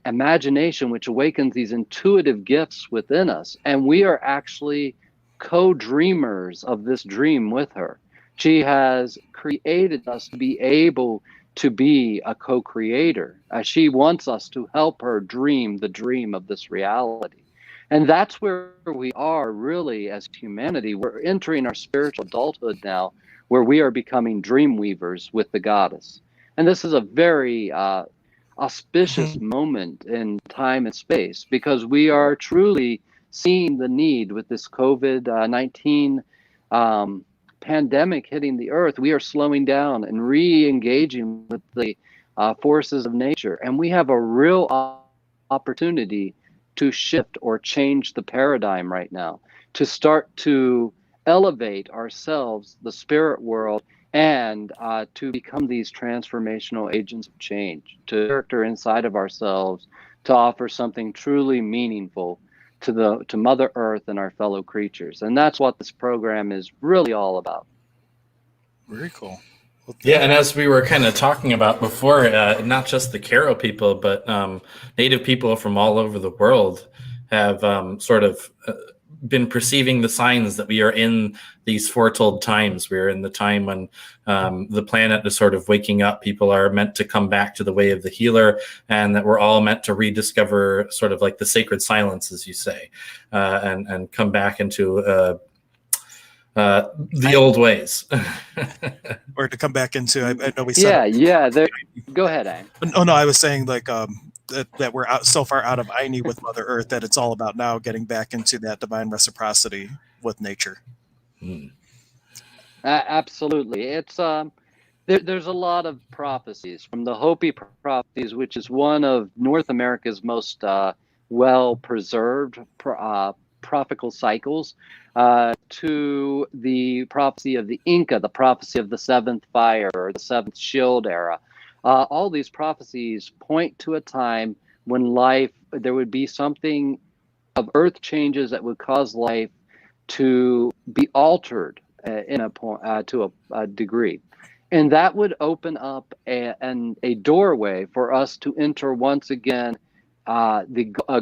imagination, which awakens these intuitive gifts within us. And we are actually co-dreamers of this dream with her. She has created us to be able to be a co-creator. She wants us to help her dream the dream of this reality. And that's where we are really as humanity. We're entering our spiritual adulthood now, where we are becoming dream weavers with the goddess. And this is a very auspicious moment in time and space, because we are truly seeing the need with this COVID-19 pandemic hitting the earth. We are slowing down and re-engaging with the forces of nature. And we have a real opportunity to shift or change the paradigm right now, to start to elevate ourselves, the spirit world, and to become these transformational agents of change, to character inside of ourselves, to offer something truly meaningful to Mother Earth and our fellow creatures. And that's what this program is really all about. Very cool. Yeah, and as we were kind of talking about before, not just the Karo people, but Native people from all over the world have sort of been perceiving the signs that we are in these foretold times. We're in the time when the planet is sort of waking up. People are meant to come back to the way of the healer, and that we're all meant to rediscover sort of like the sacred silence, as you say, and come back into the old ways. Or to come back into, I know we said. Yeah. Go ahead, Ang. Oh, no, I was saying like that we're so far out of Aini with Mother Earth that it's all about now getting back into that divine reciprocity with nature. Absolutely. It's there's a lot of prophecies, from the Hopi prophecies, which is one of North America's most well preserved prophical cycles, to the prophecy of the Inka, the prophecy of the seventh fire or the seventh shield era. All these prophecies point to a time when there would be something of earth changes that would cause life to be altered to a degree. And that would open up a doorway for us to enter once again a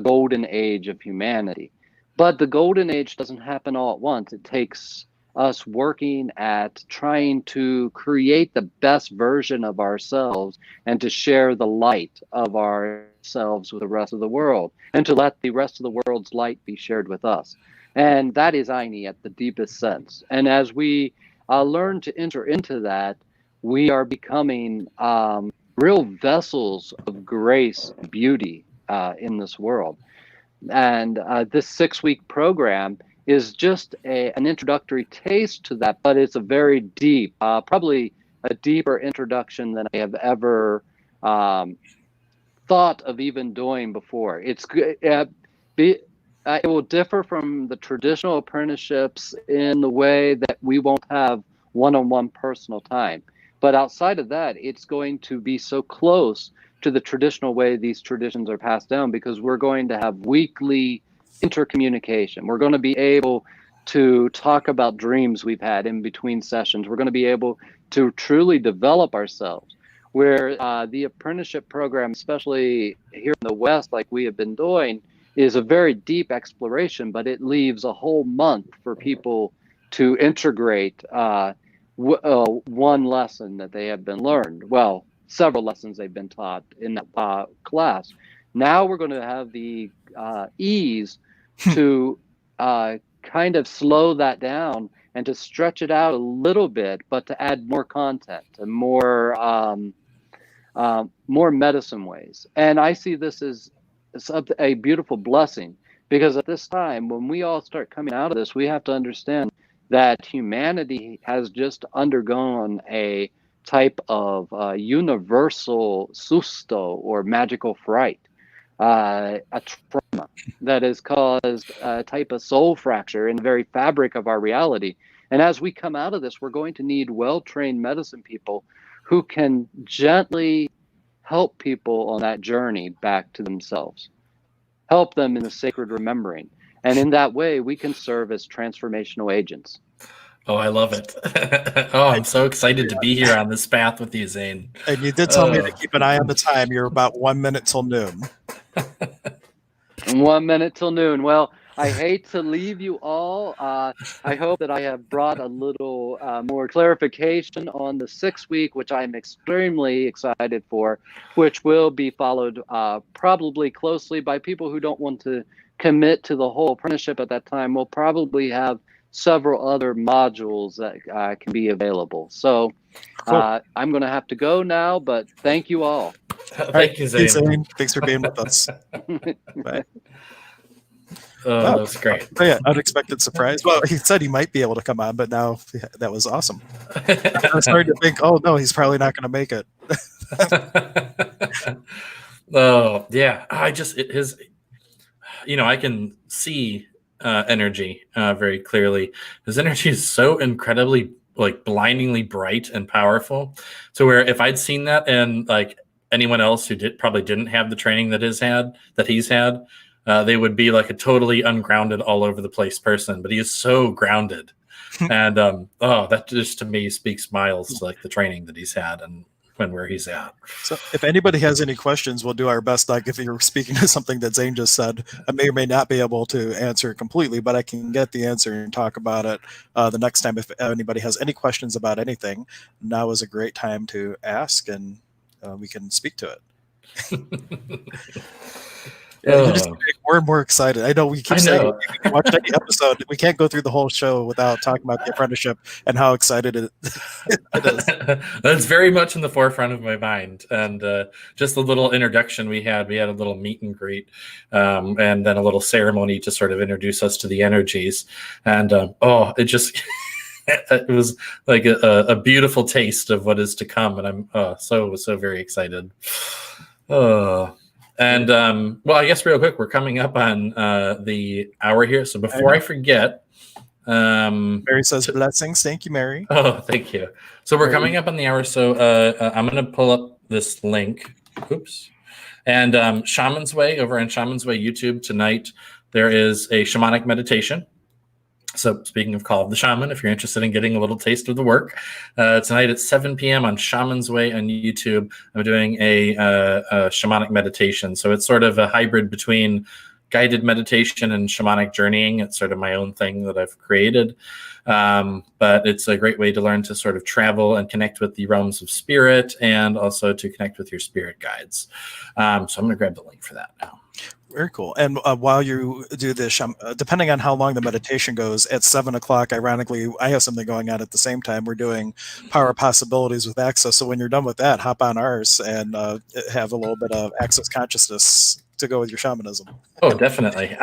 golden age of humanity. But the golden age doesn't happen all at once. It takes us working at trying to create the best version of ourselves and to share the light of ourselves with the rest of the world, and to let the rest of the world's light be shared with us. And that is Aini at the deepest sense. And as we learn to enter into that, we are becoming real vessels of grace and beauty in this world. And this 6-week program is just an introductory taste to that, but it's a very deep, probably a deeper introduction than I have ever thought of even doing before. It will differ from the traditional apprenticeships in the way that we won't have one-on-one personal time. But outside of that, it's going to be so close to the traditional way these traditions are passed down, because we're going to have weekly intercommunication. We're going to be able to talk about dreams we've had in between sessions. We're going to be able to truly develop ourselves, where the apprenticeship program, especially here in the West, like we have been doing, is a very deep exploration, but it leaves a whole month for people to integrate one lesson that they have been learned. Well, several lessons they've been taught in that class. Now we're going to have the ease to kind of slow that down and to stretch it out a little bit, but to add more content and more medicine ways. And I see this as a beautiful blessing, because at this time, when we all start coming out of this, we have to understand that humanity has just undergone a type of universal susto, or magical fright, a trauma that has caused a type of soul fracture in the very fabric of our reality. And as we come out of this, we're going to need well-trained medicine people who can gently help people on that journey back to themselves, help them in the sacred remembering. And in that way, we can serve as transformational agents. Oh, I love it. Oh, I'm so excited to be here on this path with you, Zane. And you did tell me to keep an eye on the time. You're about 1 minute till noon. 1 minute till noon. Well, I hate to leave you all. I hope that I have brought a little more clarification on the 6 week, which I'm extremely excited for, which will be followed probably closely by people who don't want to commit to the whole apprenticeship at that time. We'll probably have several other modules that can be available. So cool. I'm going to have to go now, but thank you all. Thank you, Zane. Thanks for being with us. Bye. That was great. Oh, yeah, unexpected surprise. Well, he said he might be able to come on, but now that was awesome. I was starting to think, oh no, he's probably not going to make it. Oh yeah, I can see energy very clearly. His energy is so incredibly, like, blindingly bright and powerful. So where if I'd seen that and like anyone else who probably didn't have the training that he's had, they would be like a totally ungrounded, all over the place person. But he is so grounded, and that just to me speaks miles, like the training that he's had. And and where he's at. So if anybody has any questions, we'll do our best. Like if you're speaking to something that Zane just said, I may or may not be able to answer it completely, but I can get the answer and talk about it the next time. If anybody has any questions about anything, now is a great time to ask, and we can speak to it. Yeah, you're just getting more and more excited. I know we keep saying we can watch any episode. We can't go through the whole show without talking about the apprenticeship and how excited it is. That's very much in the forefront of my mind. And just a little introduction we had a little meet and greet, and then a little ceremony to sort of introduce us to the energies. And it just it was like a beautiful taste of what is to come. And I'm so very excited. And well, I guess real quick, we're coming up on the hour here. So before I forget, Mary says blessings. Thank you, Mary. Oh, thank you. So we're coming up on the hour. So I'm going to pull up this link. Oops. And Shaman's Way, over on Shaman's Way YouTube tonight, there is a shamanic meditation. So speaking of Call of the Shaman, if you're interested in getting a little taste of the work, tonight at 7 p.m. on Shaman's Way on YouTube, I'm doing a shamanic meditation. So it's sort of a hybrid between guided meditation and shamanic journeying. It's sort of my own thing that I've created. But it's a great way to learn to sort of travel and connect with the realms of spirit, and also to connect with your spirit guides. So I'm going to grab the link for that now. Very cool. And while you do this, depending on how long the meditation goes, at 7 o'clock, ironically, I have something going on at the same time. We're doing Power Possibilities with Access. So when you're done with that, hop on ours and have a little bit of Access consciousness to go with your shamanism. Oh, definitely.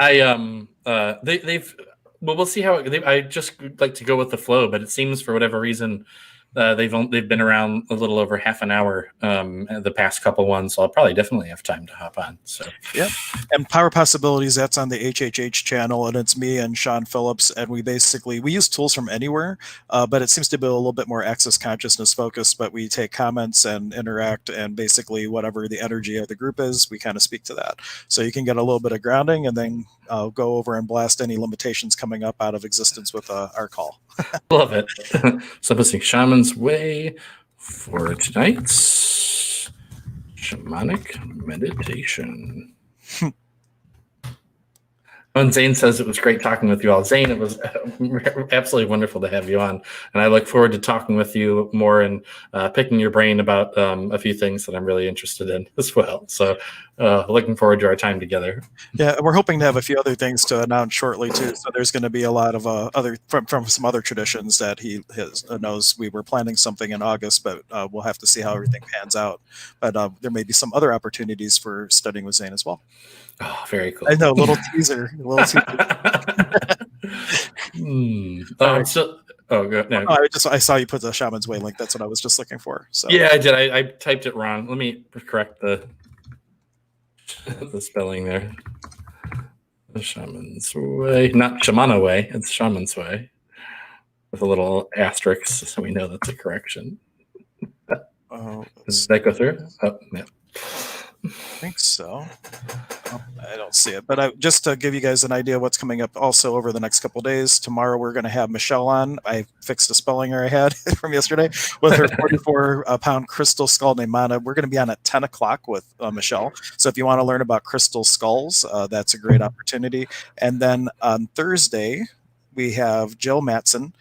We'll see how I just like to go with the flow, but it seems for whatever reason they've been around a little over half an hour the past couple ones, so I'll probably definitely have time to hop on. So yeah, and Power Possibilities, that's on the HHH channel, and it's me and Sean Phillips, and we use tools from anywhere, but it seems to be a little bit more access consciousness focused. But we take comments and interact, and basically whatever the energy of the group is, we kind of speak to that. So you can get a little bit of grounding, and then go over and blast any limitations coming up out of existence with our call. Love it. So let's see, Shaman's Way for tonight's shamanic meditation. And Zane says it was great talking with you all. Zane, it was absolutely wonderful to have you on, and I look forward to talking with you more and picking your brain about a few things that I'm really interested in as well. So looking forward to our time together. Yeah, we're hoping to have a few other things to announce shortly too. So there's going to be a lot of other from some other traditions that he knows. We were planning something in August, but we'll have to see how everything pans out. But there may be some other opportunities for studying with Zane as well. Oh, very cool. I know, little teaser. I'm still. Oh, good. No. I saw you put the Shaman's Way link. That's what I was just looking for. So yeah, I did. I typed it wrong. Let me correct the spelling there. The Shaman's Way, not Shamana Way. It's Shaman's Way with a little asterisk, so we know that's a correction. Does that go through? Oh, yeah. I think so. I don't see it, but just to give you guys an idea of what's coming up also over the next couple of days. Tomorrow we're going to have Michelle on. I fixed a spelling error I had from yesterday with her 44-pound crystal skull named Mana. We're going to be on at 10 o'clock with Michelle. So if you want to learn about crystal skulls, that's a great opportunity. And then on Thursday, we have Jill Matson.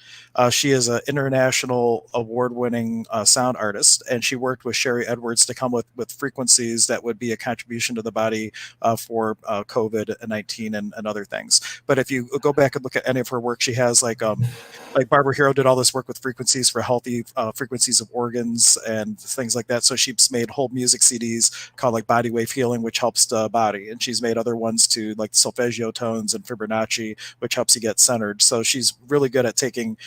She is an international award-winning sound artist, and she worked with Sherry Edwards to come with frequencies that would be a contribution to the body for COVID-19 and other things. But if you go back and look at any of her work, she has like Barbara Hero did all this work with frequencies for healthy frequencies of organs and things like that. So she's made whole music CDs called like Body Wave Healing, which helps the body. And she's made other ones too, like solfeggio tones and Fibonacci, which helps you get centered. So she's really good at taking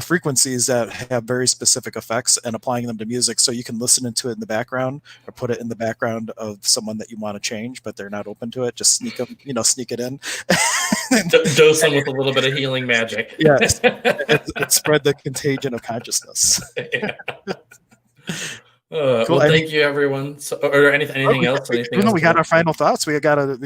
frequencies that have very specific effects and applying them to music, so you can listen into it in the background or put it in the background of someone that you want to change, but they're not open to it. Just sneak it in. Dose them with a little bit of healing magic. Yes, it spread the contagion of consciousness. Yeah. Cool. Well, thank you, everyone. So, or anything else? Anything else? We got our final thoughts. We got a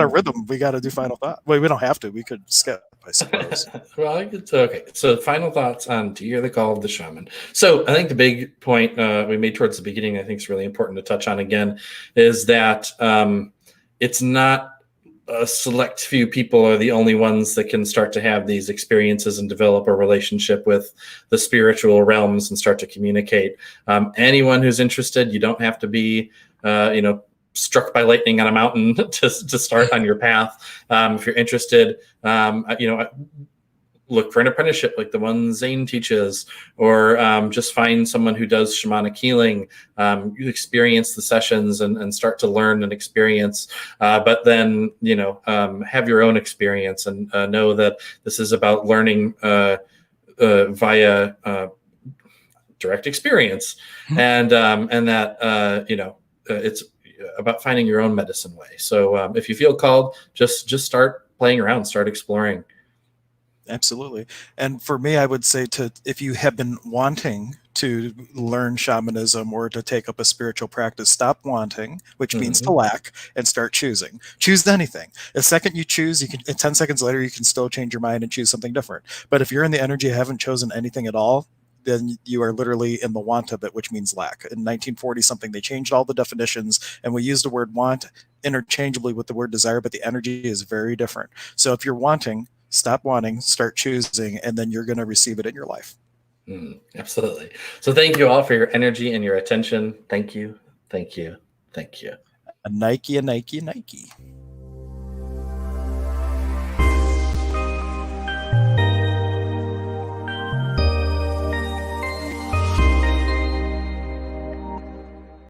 rhythm. We got to do final thought. Well, we don't have to. We could skip, I suppose. Well, okay. So, final thoughts on "To Hear the Call of the Shaman." So, I think the big point we made towards the beginning, I think is really important to touch on again, is that it's not a select few people are the only ones that can start to have these experiences and develop a relationship with the spiritual realms and start to communicate. Anyone who's interested, you don't have to be, struck by lightning on a mountain to start on your path. If you're interested, look for an apprenticeship like the one Zane teaches, or just find someone who does shamanic healing. You experience the sessions and start to learn and experience, but then, have your own experience and know that this is about learning via direct experience, and that, it's about finding your own medicine way. So if you feel called, just start playing around, start exploring. Absolutely. And for me, I would say if you have been wanting to learn shamanism or to take up a spiritual practice, stop wanting, which means to lack, and start choosing. Choose anything. The second you choose, 10 seconds later, you can still change your mind and choose something different. But if you're in the energy, haven't chosen anything at all, then you are literally in the want of it, which means lack. In 1940 something, they changed all the definitions, and we use the word want interchangeably with the word desire, but the energy is very different. So if you're wanting, stop wanting, start choosing, and then you're going to receive it in your life. Absolutely. So thank you all for your energy and your attention. Thank you. Thank you. Thank you. A Nike, a Nike, a Nike.